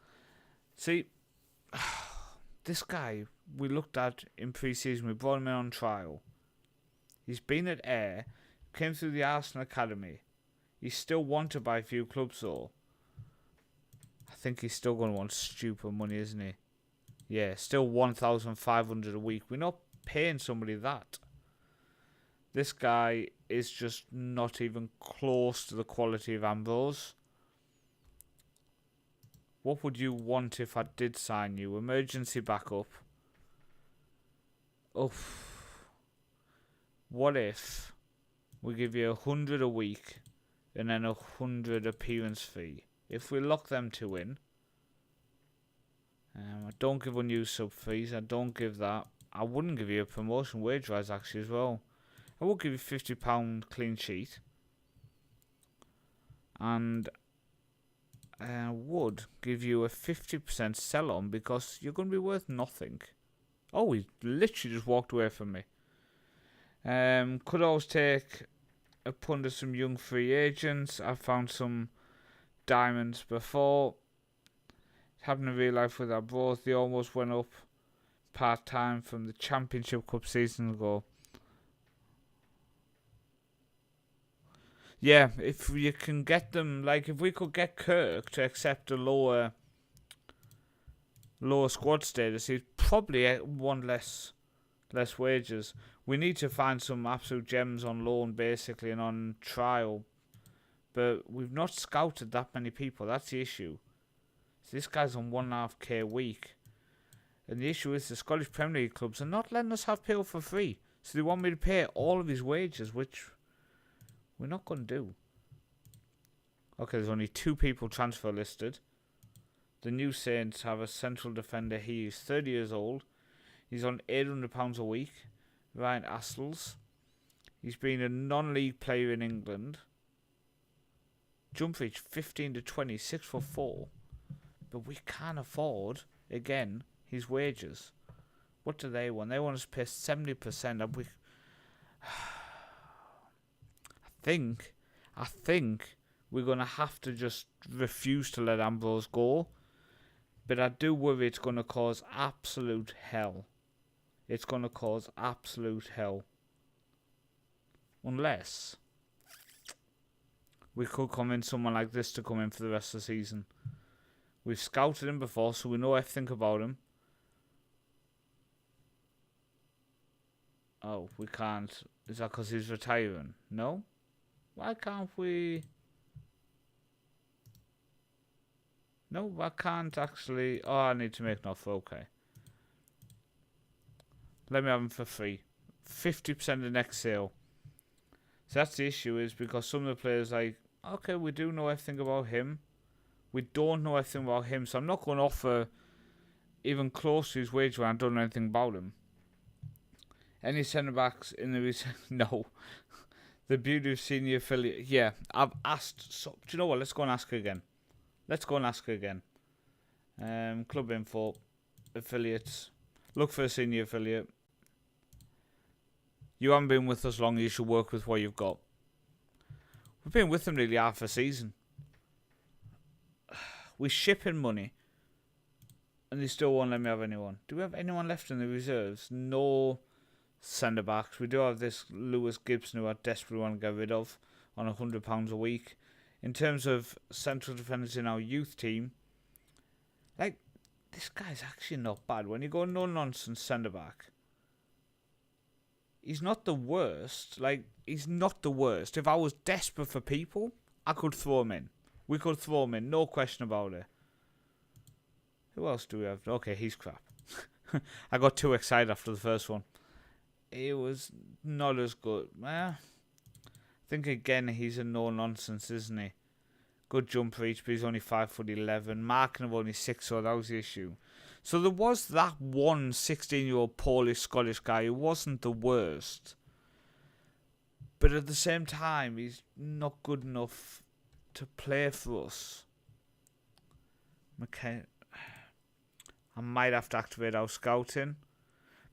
See, this guy we looked at in pre-season. We brought him in on trial. He's been at Ayr, came through the Arsenal Academy. He's still wanted by a few clubs though. I think he's still going to want stupid money, isn't he? Yeah, still 1,500 a week. We're not paying somebody that. This guy is just not even close to the quality of Ambrose. What would you want if I did sign you? Emergency backup. Oof. What if we give you 100 a week and then 100 appearance fee? If we lock them two in, I don't give unused sub fees. I don't give that. I wouldn't give you a promotion wage rise actually as well. I would give you £50 clean sheet. And I would give you a 50% sell on because you're going to be worth nothing. Oh, he literally just walked away from me. Could always take a punt at some young free agents. I found some diamonds before. It happened in real life with our bros. They almost went up part-time from the Championship Cup season ago. Yeah, if you can get them, like if we could get Kirk to accept a lower squad status, he'd probably want less wages. We need to find some absolute gems on loan basically and on trial. But we've not scouted that many people, that's the issue. So this guy's on 1.5k a week. And the issue is the Scottish Premier League clubs are not letting us have people for free. So they want me to pay all of his wages, which we're not going to do. Okay, there's only 2 people transfer listed. The New Saints have a central defender. He is 30 years old. He's on £800 a week. Ryan Astles. He's been a non-league player in England. Jump reach 15 to 20, 6'4". But we can't afford, again, his wages. What do they want? They want us to pay 70%. And we... I think we're going to have to just refuse to let Ambrose go. But I do worry it's going to cause absolute hell. It's going to cause absolute hell. Unless we could convince someone like this to come in for the rest of the season. We've scouted him before, so we know everything about him. Oh, we can't. Is that because he's retiring? No? Why can't we... No, I can't actually... Oh, I need to make an offer. Okay. Let me have him for free. 50% of the next sale. So that's the issue, is because some of the players like, okay, we do know everything about him. We don't know everything about him, so I'm not going to offer even close to his wage when I don't know anything about him. Any centre backs in the reserve? No. The beauty of senior affiliate. Yeah, I've asked. So, do you know what? Let's go and ask her again. Club info, affiliates. Look for a senior affiliate. You haven't been with us long. You should work with what you've got. We've been with them nearly half a season. We ship in money, and they still won't let me have anyone. Do we have anyone left in the reserves? No centre backs. We do have this Lewis Gibson who I desperately want to get rid of on £100 a week. In terms of central defenders in our youth team, like, this guy's actually not bad. When you go no nonsense centre back, he's not the worst. Like, he's not the worst. If I was desperate for people, I could throw him in. We could throw him in, no question about it. Who else do we have? Okay, he's crap. I got too excited after the first one. It was not as good. I think again he's a no-nonsense, isn't he? Good jump reach, but he's only 5'11". Marking of only 6, so that was the issue. So there was that one 16-year-old Polish-Scottish guy who wasn't the worst. But at the same time, he's not good enough to play for us. Okay. I might have to activate our scouting.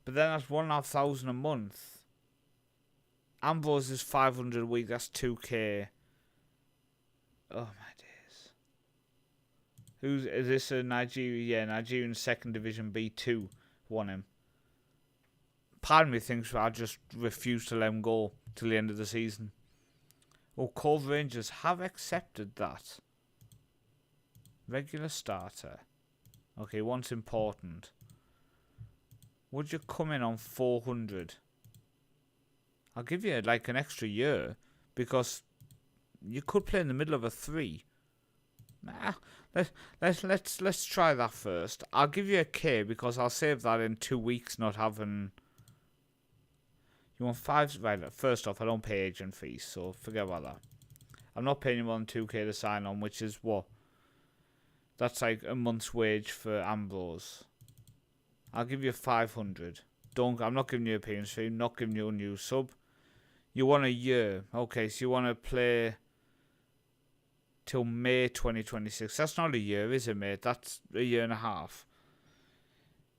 But then that's 1,500 a month. Ambrose is 500 a week. That's 2k. Oh my days. Is this a Nigeria? Yeah, Nigerian second division B2 won him. Part of me thinks I just refuse to let him go till the end of the season. Oh, Cove Rangers have accepted that. Regular starter. Okay, once important. Would you come in on 400? I'll give you like an extra year because you could play in the middle of a 3. Nah, let's try that first. I'll give you a K because I'll save that in 2 weeks. Not having. You want 5? Right. First off, I don't pay agent fees, so forget about that. I'm not paying you more than 2k to sign on, which is what? That's like a month's wage for Ambrose. I'll give you 500. I'm not giving you a appearance fee. I'm not giving you a new sub. You want a year. Okay, so you want to play till May 2026. That's not a year, is it, mate? That's a year and a half.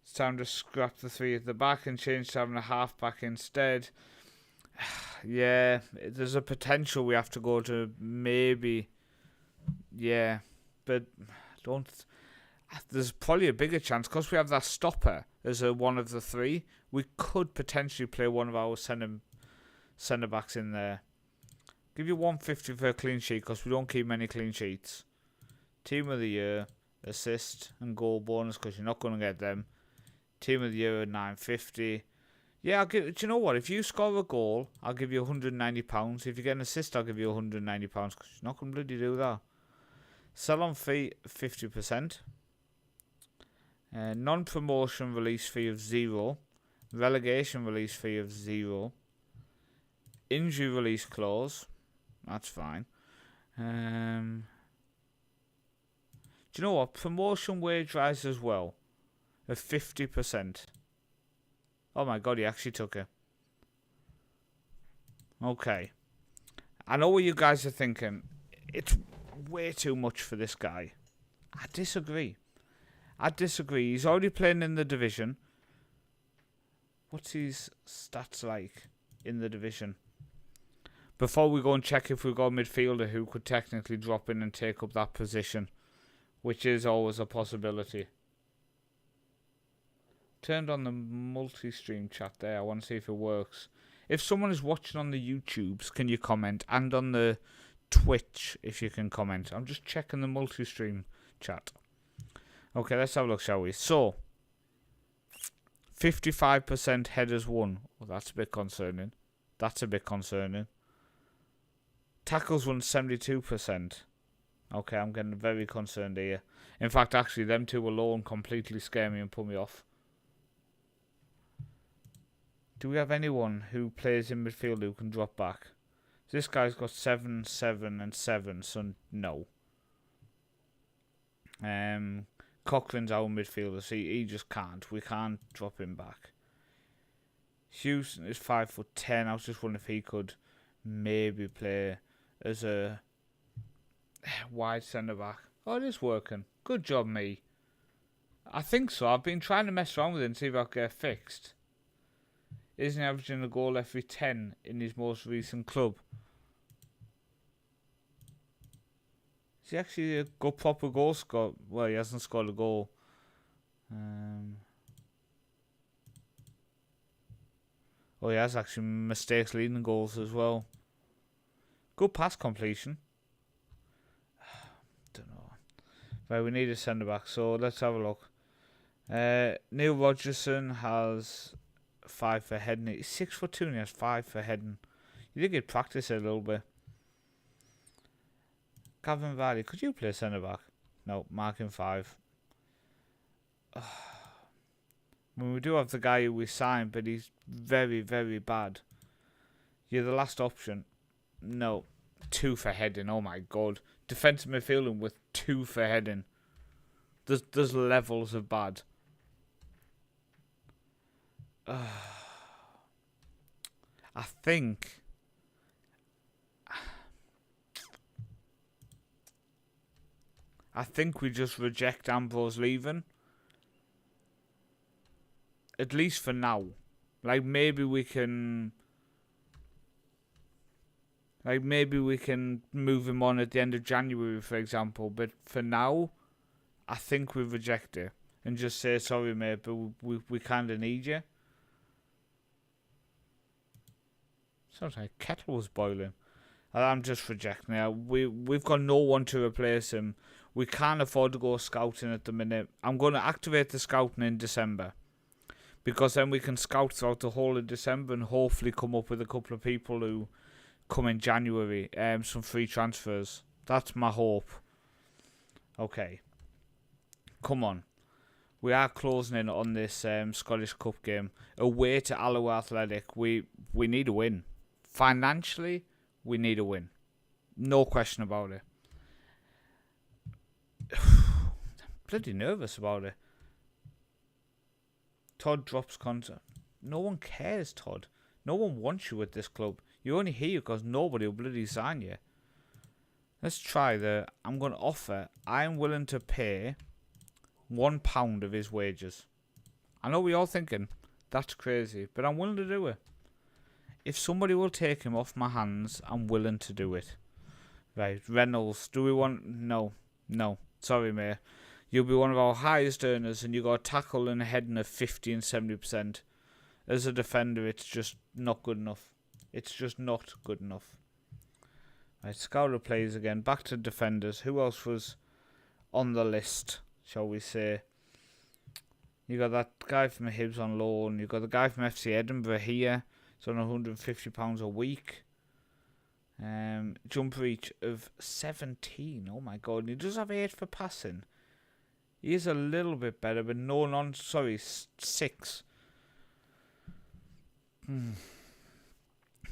It's time to scrap the 3 at the back and change to having a half back instead. Yeah, there's a potential we have to go to maybe. Yeah, but don't. There's probably a bigger chance because we have that stopper as a one of the 3. We could potentially play one of our centre backs in there. Give you 150 for a clean sheet because we don't keep many clean sheets. Team of the year, assist and goal bonus because you're not going to get them. Team of the year at 950. Yeah, I'll give. Do you know what? If you score a goal, I'll give you £190. If you get an assist, I'll give you £190 because you're not going to bloody do that. Sell on fee 50%. Non-promotion release fee of 0. Relegation release fee of 0. Injury release clause. That's fine. Do you know what? Promotion wage rise as well. Of 50%. Oh my god, he actually took it. Okay. I know what you guys are thinking. It's way too much for this guy. I disagree. He's already playing in the division. What's his stats like in the division? Before we go and check if we've got a midfielder who could technically drop in and take up that position, which is always a possibility. Turned on the multi-stream chat there. I want to see if it works. If someone is watching on the YouTubes, can you comment? And on the Twitch, if you can comment. I'm just checking the multi-stream chat. Okay, let's have a look, shall we? So, 55% headers won. Well, that's a bit concerning. Tackles won 72%. Okay, I'm getting very concerned here. In fact, actually, them two alone completely scare me and put me off. Do we have anyone who plays in midfield who can drop back? This guy's got 7, 7, and 7, so no. Coughlin's our midfielder, so he just can't. We can't drop him back. Houston is 5'10". I was just wondering if he could maybe play as a wide centre back. Oh, it is working. Good job, me. I think so. I've been trying to mess around with it and see if I can get it fixed. Isn't he averaging a goal every 10 in his most recent club? Is he actually a good proper goal scorer? Well, he hasn't scored a goal. Oh, he has actually mistakes leading goals as well. Good pass completion. Don't know. Right, we need a centre back, so let's have a look. Neil Rogerson has 5 for heading. He's 6'2" and he has 5 for heading. You did get practice a little bit. Gavin Vardy, could you play centre back? No, marking 5. When we do have the guy who we signed, but he's very, very bad. You're the last option. No, 2 for heading. Oh my god, defensive midfielding with 2 for heading. There's levels of bad. I think we just reject Ambrose leaving. At least for now. Like maybe we can move him on at the end of January, for example. But for now, I think we reject it and just say sorry, mate, but we kind of need you. Sounds like a kettle was boiling. I'm just rejecting it. We've got no one to replace him. We can't afford to go scouting at the minute. I'm going to activate the scouting in December, because then we can scout throughout the whole of December and hopefully come up with a couple of people who come in January. Some free transfers. That's my hope. Okay. Come on. We are closing in on this Scottish Cup game. Away to Alloa Athletic. We need a win. Financially, we need a win. No question about it. I'm bloody nervous about it. Todd drops contract. No one cares, Todd. No one wants you at this club. You're only here because nobody will bloody sign you. Let's try I'm going to offer. I'm willing to pay £1 of his wages. I know we're all thinking, that's crazy, but I'm willing to do it. If somebody will take him off my hands, I'm willing to do it. Right, Reynolds, do we want... No. Sorry, mate. You'll be one of our highest earners, and you got a tackle and a heading of 50 and 70%. As a defender, it's just not good enough. It's just not good enough. Right, Scouter plays again. Back to defenders. Who else was on the list, shall we say? You got that guy from Hibs on loan. You got the guy from FC Edinburgh here. It's on £150 a week. Jump reach of 17. Oh my god. And he does have 8 for passing. He is a little bit better, but no, 6.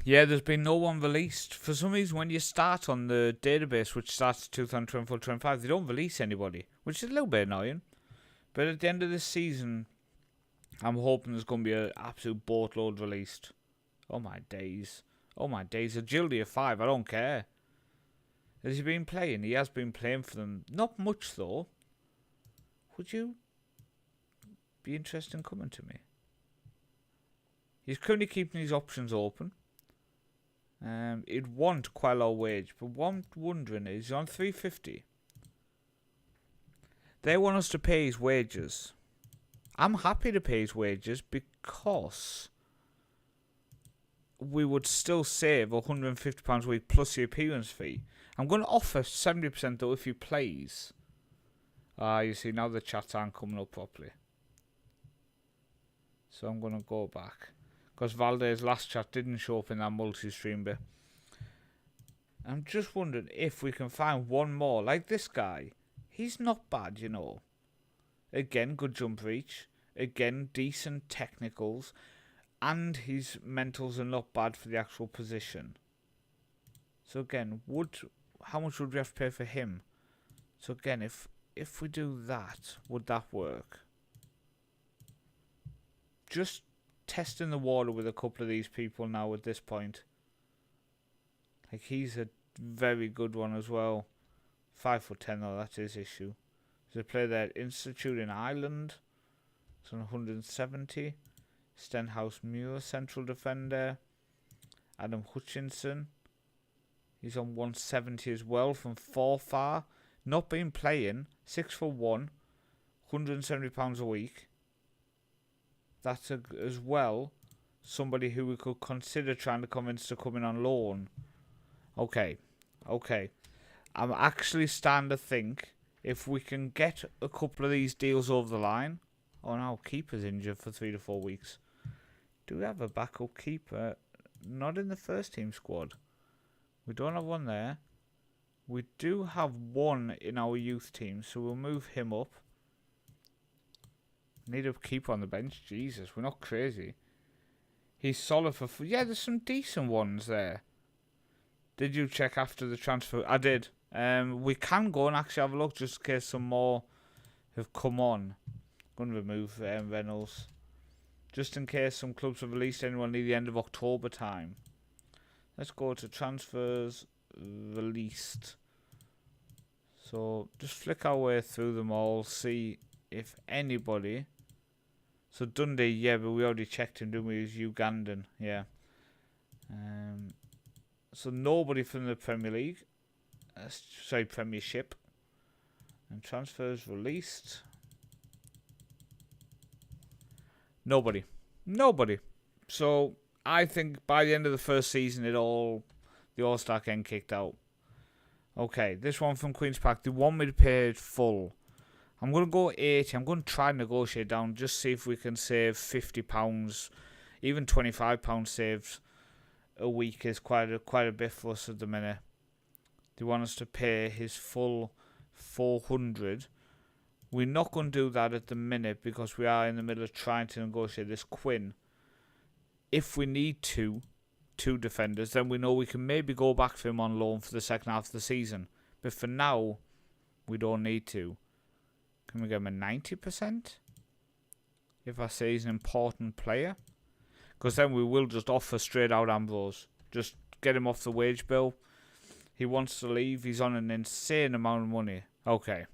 Yeah, there's been no one released. For some reason, when you start on the database, which starts 2024-25, they don't release anybody, which is a little bit annoying. But at the end of this season, I'm hoping there's going to be an absolute boatload released. Oh my days. Agility of 5, I don't care. Has he been playing? He has been playing for them. Not much, though. Would you be interested in coming to me? He's currently keeping his options open. He'd want quite a low wage, but what I'm wondering is, he's on 350. They want us to pay his wages. I'm happy to pay his wages because we would still save £150 a week plus the appearance fee. I'm going to offer 70% though if he plays. You see, now the chats aren't coming up properly. So I'm going to go back. Because Valdez's last chat didn't show up in that multi-stream bit. I'm just wondering if we can find one more. Like this guy. He's not bad, you know. Again, good jump reach. Again, decent technicals. And his mentals are not bad for the actual position. So again, how much would we have to pay for him? So again, if we do that, would that work? Just testing the water with a couple of these people now at this point. Like, he's a very good one as well. 5'10" though, that's his issue. There's a player there at Institute in Ireland. It's on 170. Stenhouse Muir, central defender. Adam Hutchinson. He's on 170 as well from Forfar. Not been playing. 6'1", £170 a week. That's as well somebody who we could consider trying to convince to come in on loan. Okay. I'm actually starting to think if we can get a couple of these deals over the line. Oh no, keeper's injured for 3 to 4 weeks. Do we have a backup keeper? Not in the first team squad. We don't have one there. We do have one in our youth team, so we'll move him up. Need a keeper on the bench. Jesus, we're not crazy. He's solid for... Yeah, there's some decent ones there. Did you check after the transfer? I did. We can go and actually have a look just in case some more have come on. I'm going to remove Reynolds. Just in case some clubs have released anyone near the end of October time. Let's go to transfers released. So just flick our way through them all. See if anybody... So Dundee, yeah, but we already checked him, didn't we? He's Ugandan, yeah. So nobody from the Premier League. Sorry, Premiership. And transfers released. Nobody. So I think by the end of the first season, the All-Star getting kicked out. Okay, this one from Queen's Park. They want me to pay it full. I'm going to go 80. I'm going to try and negotiate down. Just see if we can save £50. Even £25 saved a week is quite a bit for us at the minute. They want us to pay his full 400. We're not going to do that at the minute because we are in the middle of trying to negotiate this Quinn. If we need two defenders, then we know we can maybe go back for him on loan for the second half of the season. But for now, we don't need to. Can we get him a 90%? If I say he's an important player? Because then we will just offer straight out Ambrose. Just get him off the wage bill. He wants to leave. He's on an insane amount of money. Okay.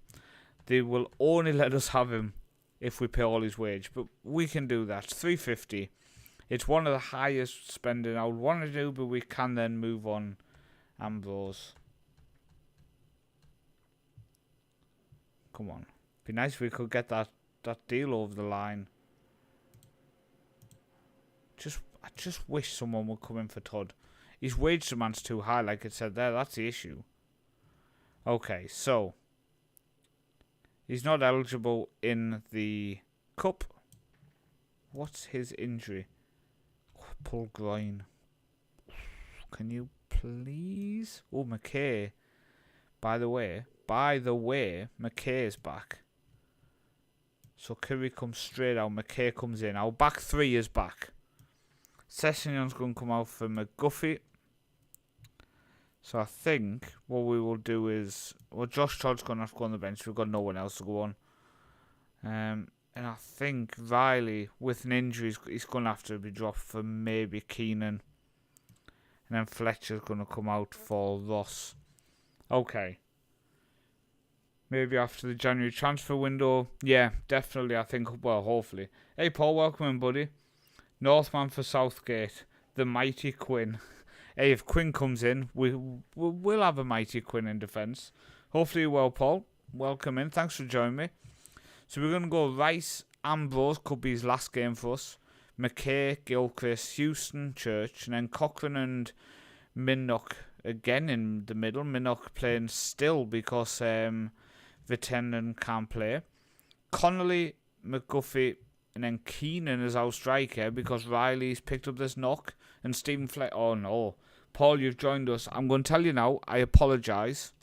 They will only let us have him if we pay all his wage. But we can do that. $350. It's one of the highest spending I would want to do, but we can then move on Ambrose. Come on. Be nice if we could get that deal over the line. I just wish someone would come in for Todd. His wage demand's too high, like it said there. That's the issue. Okay, so he's not eligible in the cup. What's his injury? Pull groin. Can you please? Oh, McKay. By the way, McKay is back. So Curry comes straight out. McKay comes in. Our back three is back. Session's going to come out for McGuffey. So I think what we will do is... Well, Josh Todd's going to have to go on the bench. We've got no one else to go on. And I think Riley, with an injury, he's going to have to be dropped for maybe Keenan. And then Fletcher's going to come out for Ross. Okay. Maybe after the January transfer window. Yeah, definitely, I think. Well, hopefully. Hey, Paul, welcome in, buddy. Northman for Southgate. The mighty Quinn. Hey, if Quinn comes in, we'll have a mighty Quinn in defence. Hopefully you're well, Paul. Welcome in. Thanks for joining me. So we're going to go Rice, Ambrose, could be his last game for us. McKay, Gilchrist, Houston, Church, and then Cochrane and Minnock again in the middle. Minnock playing still because Vitenden can't play. Connolly, McGuffey, and then Keenan is our striker because Riley's picked up this knock. And Stephen Fletcher... Oh, no. Paul, you've joined us. I'm going to tell you now, I apologise.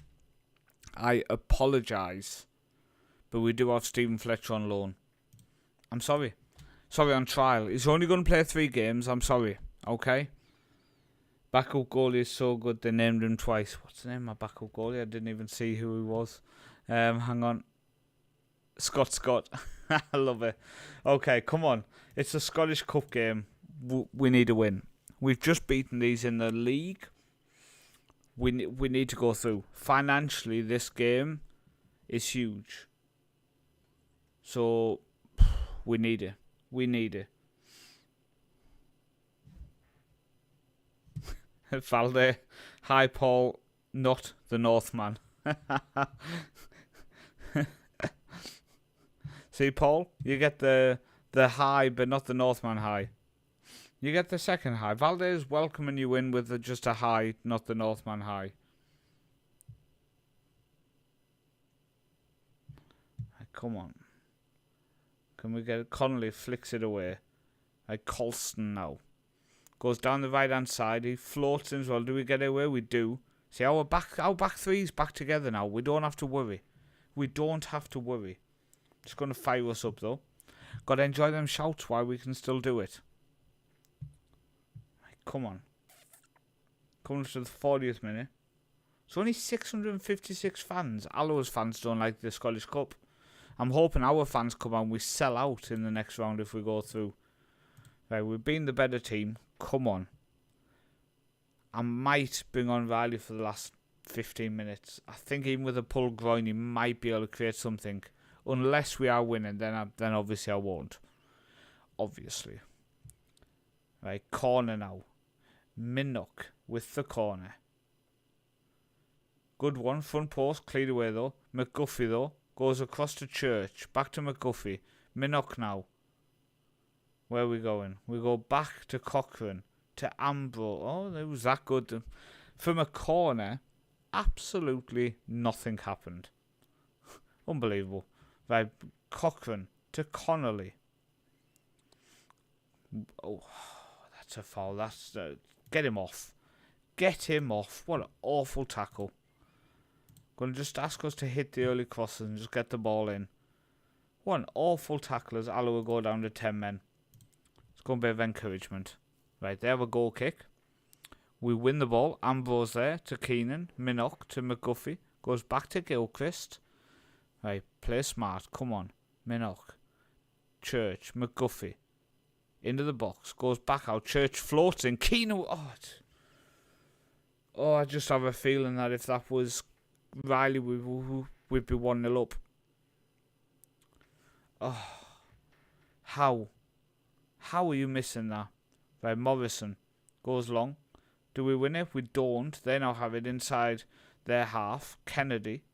But we do have Stephen Fletcher on loan. I'm sorry. Sorry, on trial. He's only going to play 3 games. I'm sorry. Okay? Backup goalie is so good they named him twice. What's the name of my backup goalie? I didn't even see who he was. Hang on. Scott. I love it. Okay, come on. It's a Scottish Cup game. We need a win. We've just beaten these in the league. We need to go through. Financially, this game is huge. So, we need it. We need it. Valde. Hi, Paul. Not the Northman. See, Paul? You get the high, but not the Northman high. You get the second high. Valde's welcoming you in with just a high, not the Northman high. Come on. Can we get it? Connolly flicks it away. Like Colston now. Goes down the right hand side. He floats in as well. Do we get away? We do. See, our back three's back together now. We don't have to worry. We don't have to worry. Just going to fire us up though. Got to enjoy them shouts while we can still do it. Come on. Coming to the 40th minute. It's only 656 fans. Alloa's fans don't like the Scottish Cup. I'm hoping our fans come out and we sell out in the next round if we go through. Right, we've been the better team. Come on. I might bring on Riley for the last 15 minutes. I think even with a pull groin, he might be able to create something. Unless we are winning, then obviously I won't. Obviously. Right, corner now. Minnock with the corner. Good one. Front post, cleared away though. McGuffey though. Goes across to Church. Back to McGuffey. Minnock now. Where are we going? We go back to Cochrane. To Ambrose. Oh, it was that good. From a corner, absolutely nothing happened. Unbelievable. Right, Cochrane to Connolly. Oh, that's a foul. That's get him off. Get him off. What an awful tackle. Going to just ask us to hit the early crosses and just get the ball in. What an awful tackle as Alloa will go down to 10 men. It's going to be of encouragement. Right, they have a goal kick. We win the ball. Ambrose there to Keenan. Minnock to McGuffey. Goes back to Gilchrist. Right, play smart. Come on. Minnock. Church. McGuffey. Into the box. Goes back out. Church floats in. Keenan. Oh, I just have a feeling that if that was Riley, we'd be 1-0 up. Oh. How? How are you missing that? Right, Morrison goes long. Do we win it? We don't. They now have it inside their half. Kennedy.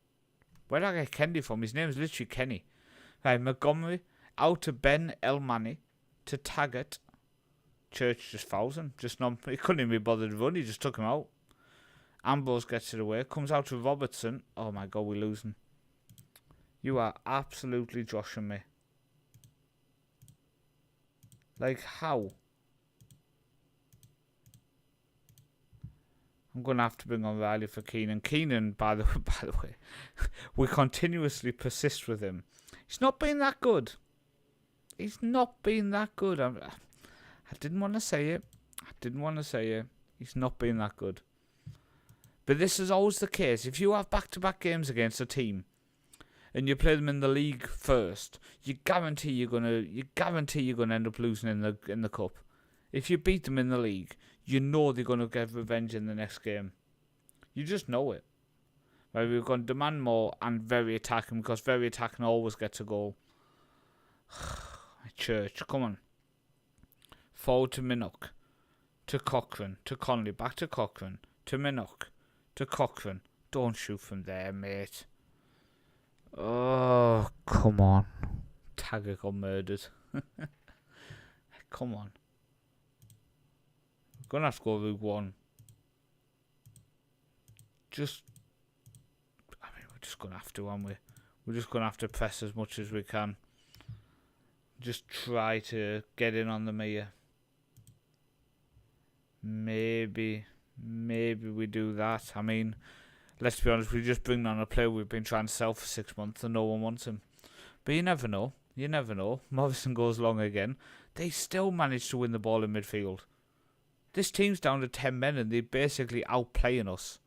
Where did I get Kennedy from? His name is literally Kenny. Right, Montgomery out to Ben Elmani to Taggart. Church just fouls him. He couldn't even be bothered to run. He just took him out. Ambrose gets it away. Comes out to Robertson. Oh my God, we're losing. You are absolutely joshing me. Like, how? I'm going to have to bring on Riley for Keenan. Keenan, by the way, we continuously persist with him. He's not been that good. He's not been that good. I didn't want to say it. He's not been that good. But this is always the case. If you have back-to-back games against a team and you play them in the league first, you guarantee you're gonna end up losing in the cup. If you beat them in the league, you know they're gonna get revenge in the next game. You just know it. Right, we're going to demand more and very attacking, because very attacking always gets a goal. Church, come on. Forward to Minnock. To Cochrane. To Connolly. Back to Cochrane. To Minnock. To Cochrane. Don't shoot from there, mate. Oh, come on. Taggart got murdered. Come on. We're going to have to go Route 1. We're just going to have to, aren't we? We're just going to have to press as much as we can. Just try to get in on them here. Maybe we do that. I mean, let's be honest, we just bring on a player we've been trying to sell for 6 months and no one wants him. But you never know. Morrison goes long again. They still manage to win the ball in midfield. This team's down to 10 men and they're basically outplaying us.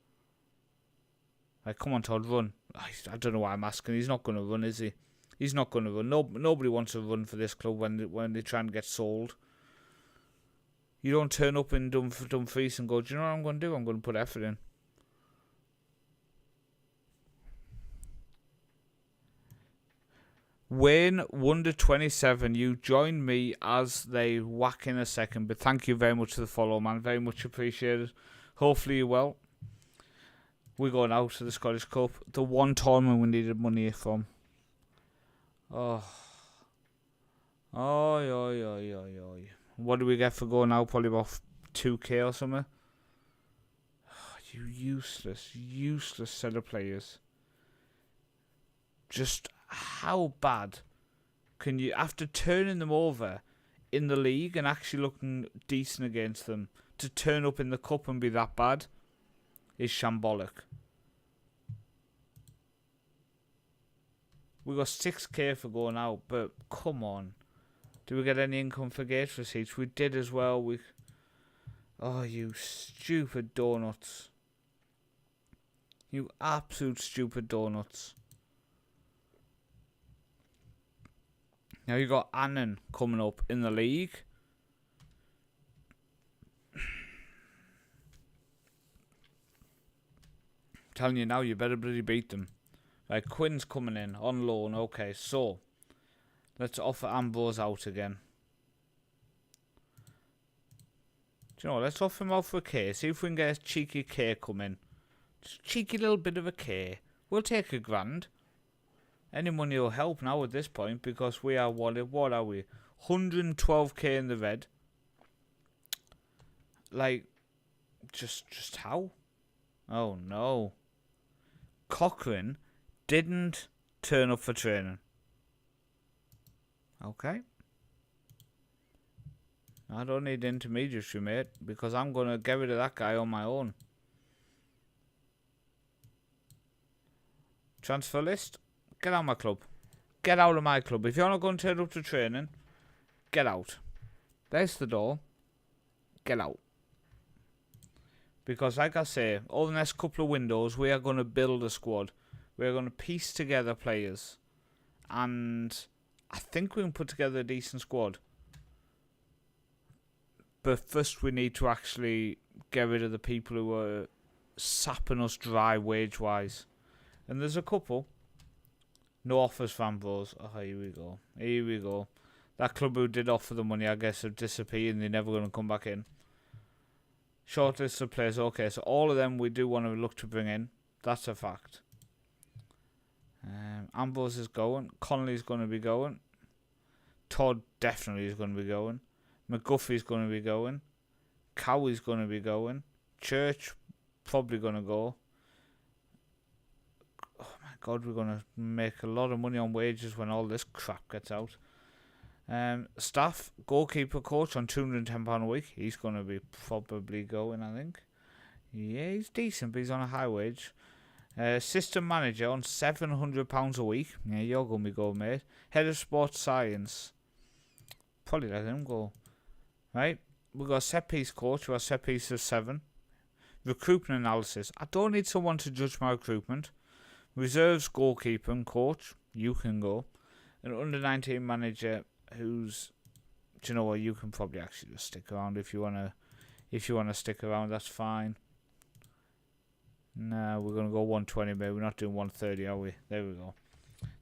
Like, come on, Todd, run. I don't know why I'm asking. He's not going to run, is he? He's not going to run. Nobody wants to run for this club when they try and get sold. You don't turn up in Dumfries and go, do you know what I'm going to do? I'm going to put effort in. Wayne, Wonder 27, you joined me as they whack in a second, but thank you very much for the follow, man. Very much appreciated. Hopefully you're well. We're going out to the Scottish Cup. The one tournament we needed money from. Oh. Oi, oi, oi, oi, oi. What do we get for going out? Probably about 2k or something. Oh, you useless set of players. Just how bad can you, after turning them over in the league and actually looking decent against them, to turn up in the cup and be that bad is shambolic. We got 6k for going out, but come on. Do we get any income for gate receipts? We did as well. Oh, you stupid donuts. You absolute stupid donuts. Now you got Annan coming up in the league. Telling you now, you better bloody beat them. Right, Quinn's coming in on loan. Okay, so let's offer Ambrose out again. Do you know what? Let's offer him out for a K. See if we can get a cheeky K come in. Just a cheeky little bit of a K. We'll take £1,000. Any money will help now at this point because we are what are we? 112k in the red. Like, just how? Oh no. Cochrane didn't turn up for training. Okay. I don't need intermediary, mate, because I'm going to get rid of that guy on my own. Transfer list. Get out of my club. Get out of my club. If you're not going to turn up to training, get out. There's the door. Get out. Because like I say, over the next couple of windows, we are going to build a squad. We are going to piece together players. And I think we can put together a decent squad. But first we need to actually get rid of the people who are sapping us dry wage-wise. And there's a couple. No offers for Ambrose. Oh, here we go. Here we go. That club who did offer the money, I guess, have disappeared and they're never going to come back in. Short list of players. Okay, so all of them we do want to look to bring in. That's a fact. Ambrose is going. Connolly's going to be going. Todd definitely is going to be going. McGuffey's going to be going. Cowie's going to be going. Church probably going to go. God, we're going to make a lot of money on wages when all this crap gets out. Staff, goalkeeper coach on £210 a week. He's going to be probably going, I think. Yeah, he's decent, but he's on a high wage. System manager on £700 a week. Yeah, you're going to be going, mate. Head of sports science. Probably let him go. Right, we've got a set piece coach. We've got a set piece of 7. Recruitment analysis. I don't need someone to judge my recruitment. Reserves goalkeeper and coach, you can go. An under-19 manager who's, do you know what, you can probably actually just stick around if you wanna stick around, that's fine. No, we're gonna go 120 maybe, we're not doing 130, are we? There we go.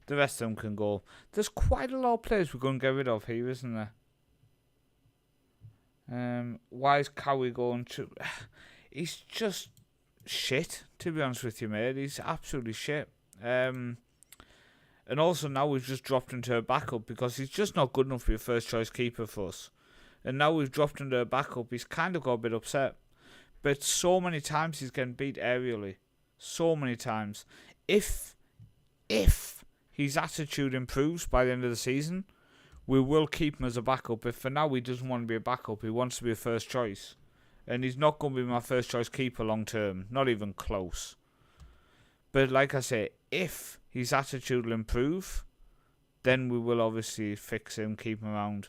The rest of them can go. There's quite a lot of players we're gonna get rid of here, isn't there? Why is Cowie going to he's just shit, to be honest with you, mate. He's absolutely shit. And also now we've just dropped into a backup because he's just not good enough to be a first choice keeper for us. And now we've dropped into a backup, he's kind of got a bit upset. But so many times he's getting beat aerially. So many times. If his attitude improves by the end of the season, we will keep him as a backup. But for now, he doesn't want to be a backup. He wants to be a first choice. And he's not going to be my first choice keeper long term. Not even close. But like I say, if his attitude will improve, then we will obviously fix him, keep him around.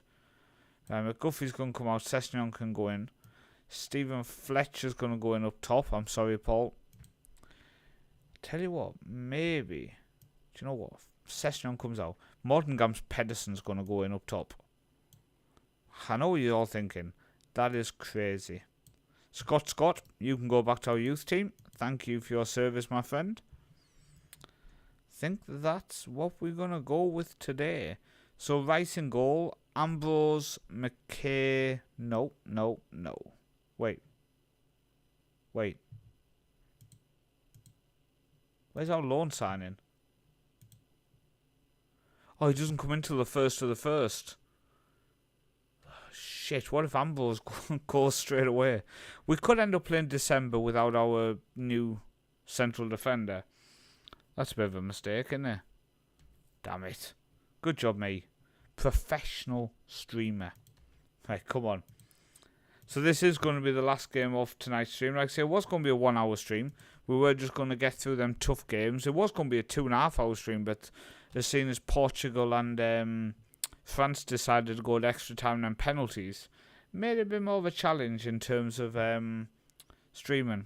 McGuffey's going to come out. Sessignon can go in. Stephen Fletcher's going to go in up top. I'm sorry, Paul. Tell you what, maybe. Do you know what? Session comes out. Mortingham's Pedersen's going to go in up top. I know what you're all thinking. That is crazy. Scott, you can go back to our youth team. Thank you for your service, my friend. Think that's what we're going to go with today. So Rice in goal. Ambrose, McKay. No. Wait. Where's our loan signing? Oh, he doesn't come in till the 1st of the 1st. Shit, what if Ambrose goes straight away? We could end up playing December without our new central defender. That's a bit of a mistake, isn't it? Damn it. Good job, me. Professional streamer. Right, come on. So this is going to be the last game of tonight's stream. Like I say, it was going to be a 1 hour stream. We were just going to get through them tough games. It was going to be a 2.5 hour stream, but as soon as Portugal and France decided to go to extra time and penalties, made it a bit more of a challenge in terms of streaming.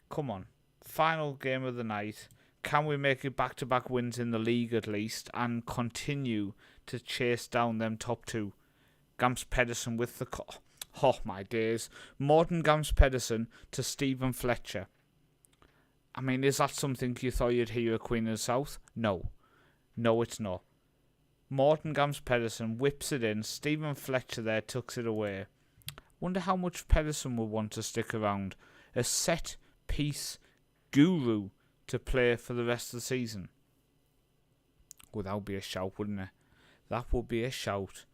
Come on. Final game of the night. Can we make it back-to-back wins in the league at least and continue to chase down them top two? Gamps Pedersen with the... Oh, my days. Morten Gamps Pedersen to Stephen Fletcher. I mean, is that something you thought you'd hear at Queen of the South? No. No, it's not. Morten Gamps Pedersen whips it in. Stephen Fletcher there tucks it away. Wonder how much Pedersen will want to stick around. A set-piece guru to play for the rest of the season. Well, that would be a shout, wouldn't it? That would be a shout.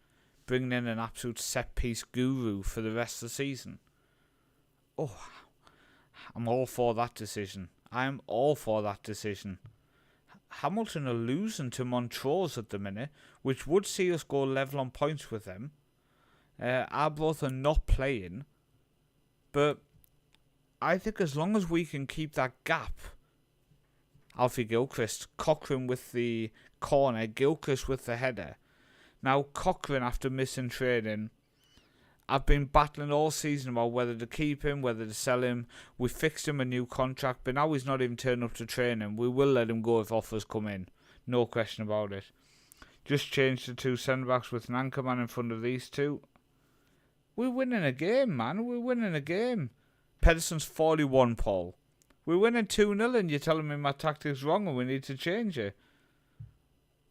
Bringing in an absolute set-piece guru for the rest of the season. Oh, I'm all for that decision. I'm all for that decision. Hamilton are losing to Montrose at the minute, which would see us go level on points with them. Arbroath are not playing, but I think as long as we can keep that gap, Alfie Gilchrist, Cochrane with the corner, Gilchrist with the header. Now Cochrane, after missing training, I've been battling all season about whether to keep him, whether to sell him. We fixed him a new contract, but now he's not even turning up to training. We will let him go if offers come in. No question about it. Just changed to 2 centre-backs with an anchor man in front of these two. We're winning a game, man. We're winning a game. Pedersen's 41, Paul. We're winning 2-0 and you're telling me my tactic's wrong and we need to change it.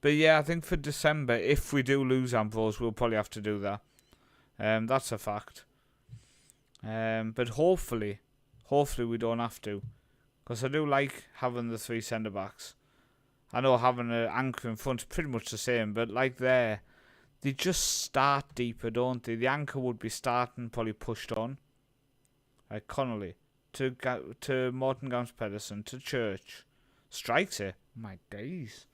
But yeah, I think for December, if we do lose Ambrose, we'll probably have to do that. That's a fact. But hopefully we don't have to. Because I do like having the 3 centre-backs. I know having an anchor in front is pretty much the same, but like they just start deeper, don't they? The anchor would be starting, probably pushed on. Like Connolly, to Morten Gamps Pedersen, to Church. Strikes it. My days.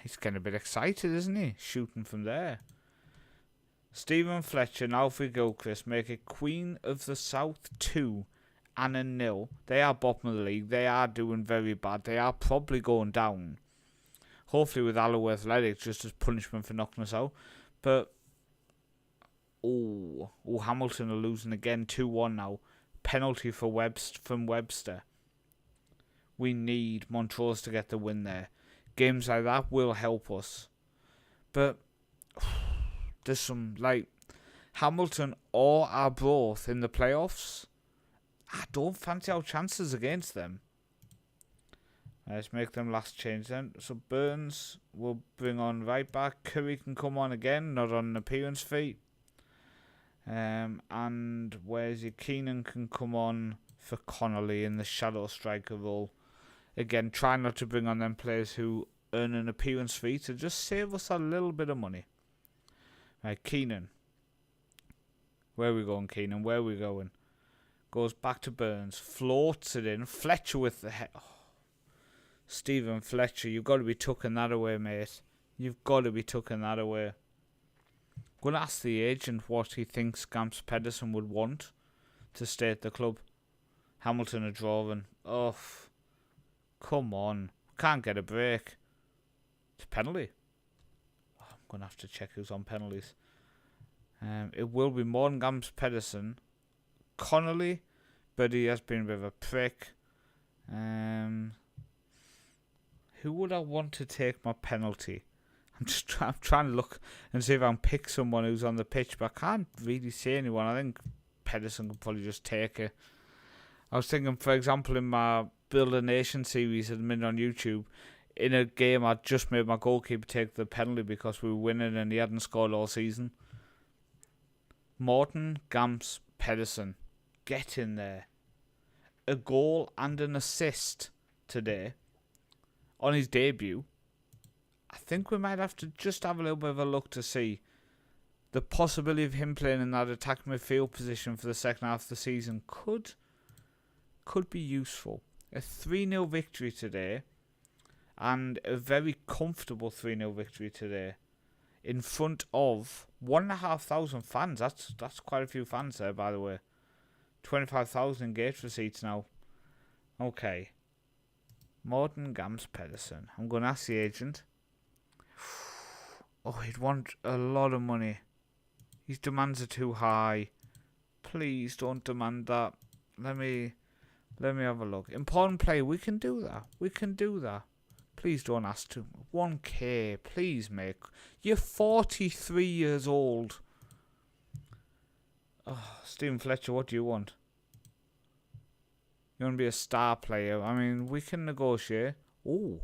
He's getting a bit excited, isn't he? Shooting from there. Stephen Fletcher and Alfie Gilchrist make it Queen of the South 2 and a 0. They are bottom of the league. They are doing very bad. They are probably going down. Hopefully with Alloa Athletics just as punishment for knocking us out. But, Hamilton are losing again 2-1 now. Penalty for from Webster. We need Montrose to get the win there. Games like that will help us. But there's some, like, Hamilton or Arbroath in the playoffs. I don't fancy our chances against them. Let's make them last change then. So Burns will bring on right back. Curry can come on again, not on an appearance fee. And where's he? Keenan can come on for Connolly in the shadow striker role. Again, try not to bring on them players who earn an appearance fee to just save us a little bit of money. Right, Keenan. Where are we going, Keenan? Where are we going? Goes back to Burns. Floats it in. Fletcher with the head. Oh. Stephen Fletcher, you've got to be tucking that away, mate. You've got to be tucking that away. I'm going to ask the agent what he thinks Gamps Pedersen would want to stay at the club. Hamilton are drawing. Oh, come on. Can't get a break. It's a penalty. Oh, I'm going to have to check who's on penalties. It will be Morten Gamps Pedersen. Connolly, but he has been a bit of a prick. Who would I want to take my penalty? I'm trying to look and see if I can pick someone who's on the pitch, but I can't really see anyone. I think Pedersen could probably just take it. I was thinking, for example, in my Build a Nation series at the minute on YouTube, in a game I just made my goalkeeper take the penalty because we were winning and he hadn't scored all season. Morten Gamst Pedersen, get in there. A goal and an assist today on his debut. I think we might have to just have a little bit of a look to see the possibility of him playing in that attacking midfield position for the second half of the season could be useful. A 3-0 victory today, and a very comfortable 3-0 victory today in front of 1,500 fans. That's quite a few fans there, by the way. 25,000 gate receipts now. Okay. Morten Gamst Pedersen. I'm going to ask the agent. Oh, he'd want a lot of money. His demands are too high. Please don't demand that. Let me have a look. Important play. We can do that. Please don't ask too much. 1k. Please, mate. You're 43 years old. Oh, Stephen Fletcher, what do you want? You want to be a star player? I mean, we can negotiate. Oh,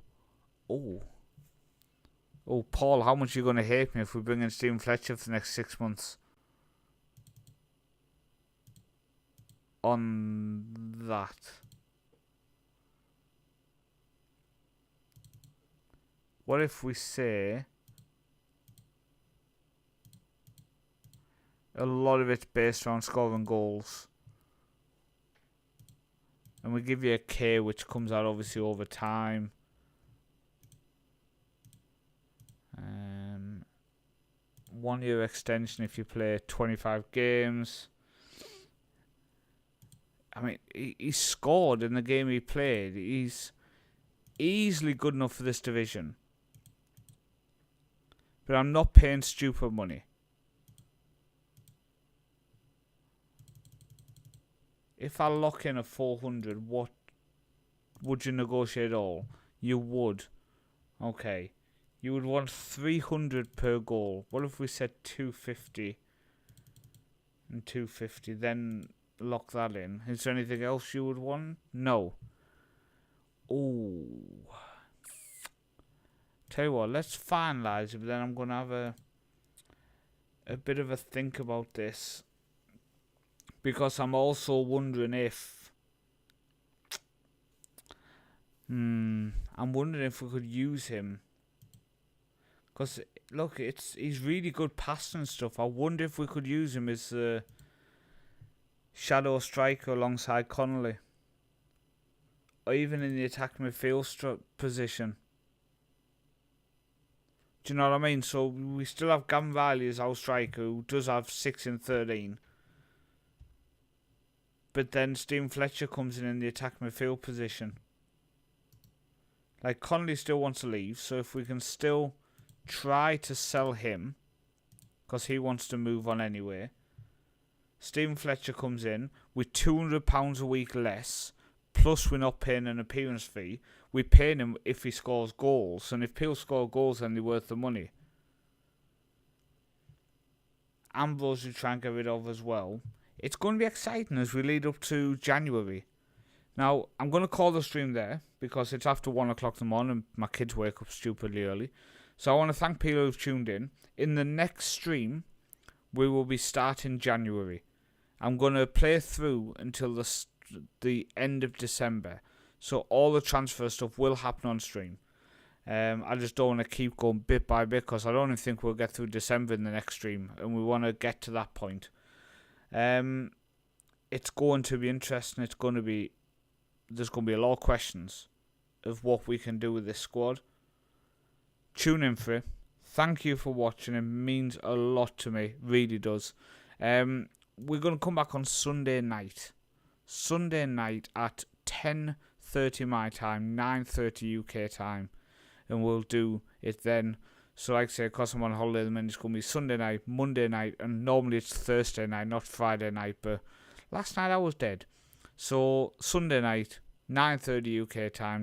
Paul, how much are you going to hate me if we bring in Stephen Fletcher for the next 6 months? On that. What if we say a lot of it's based on scoring goals? And we give you a K, which comes out obviously over time. 1 year extension if you play 25 games. I mean, he scored in the game he played. He's easily good enough for this division. But I'm not paying stupid money. If I lock in a 400, what would you negotiate all? You would. Okay. You would want 300 per goal. What if we said 250 and 250? Then lock that in. Is there anything else you would want? No. Oh. Tell you what, let's finalise it, but then I'm going to have a bit of a think about this. Because I'm also wondering if... I'm wondering if we could use him. Because, look, he's really good passing and stuff. I wonder if we could use him as a shadow striker alongside Connolly. Or even in the attacking midfield position. Do you know what I mean? So we still have Gavin Riley as our striker, who does have 6 in 13. But then Stephen Fletcher comes in the attacking midfield position. Like, Connolly still wants to leave, so if we can still try to sell him, because he wants to move on anyway. Stephen Fletcher comes in with £200 a week less, plus we're not paying an appearance fee. We're paying him if he scores goals, and if people score goals, then they're worth the money. Ambrose we try and get rid of as well. It's going to be exciting as we lead up to January. Now, I'm going to call the stream there, because it's after 1 o'clock in the morning, and my kids wake up stupidly early. So I want to thank people who've tuned in. In the next stream, we will be starting January. I'm going to play through until the end of December. So all the transfer stuff will happen on stream. I just don't want to keep going bit by bit, because I don't even think we'll get through December in the next stream. And we want to get to that point. It's going to be interesting. There's going to be a lot of questions of what we can do with this squad. Tune in for it. Thank you for watching. It means a lot to me. Really does. We're going to come back on Sunday night. Sunday night at 10:30 my time, 9:30 UK time. And we'll do it then. So like I say, because I'm on holiday at the minute, it's going to be Sunday night, Monday night, and normally it's Thursday night, not Friday night. But last night I was dead. So Sunday night, 9:30 UK time,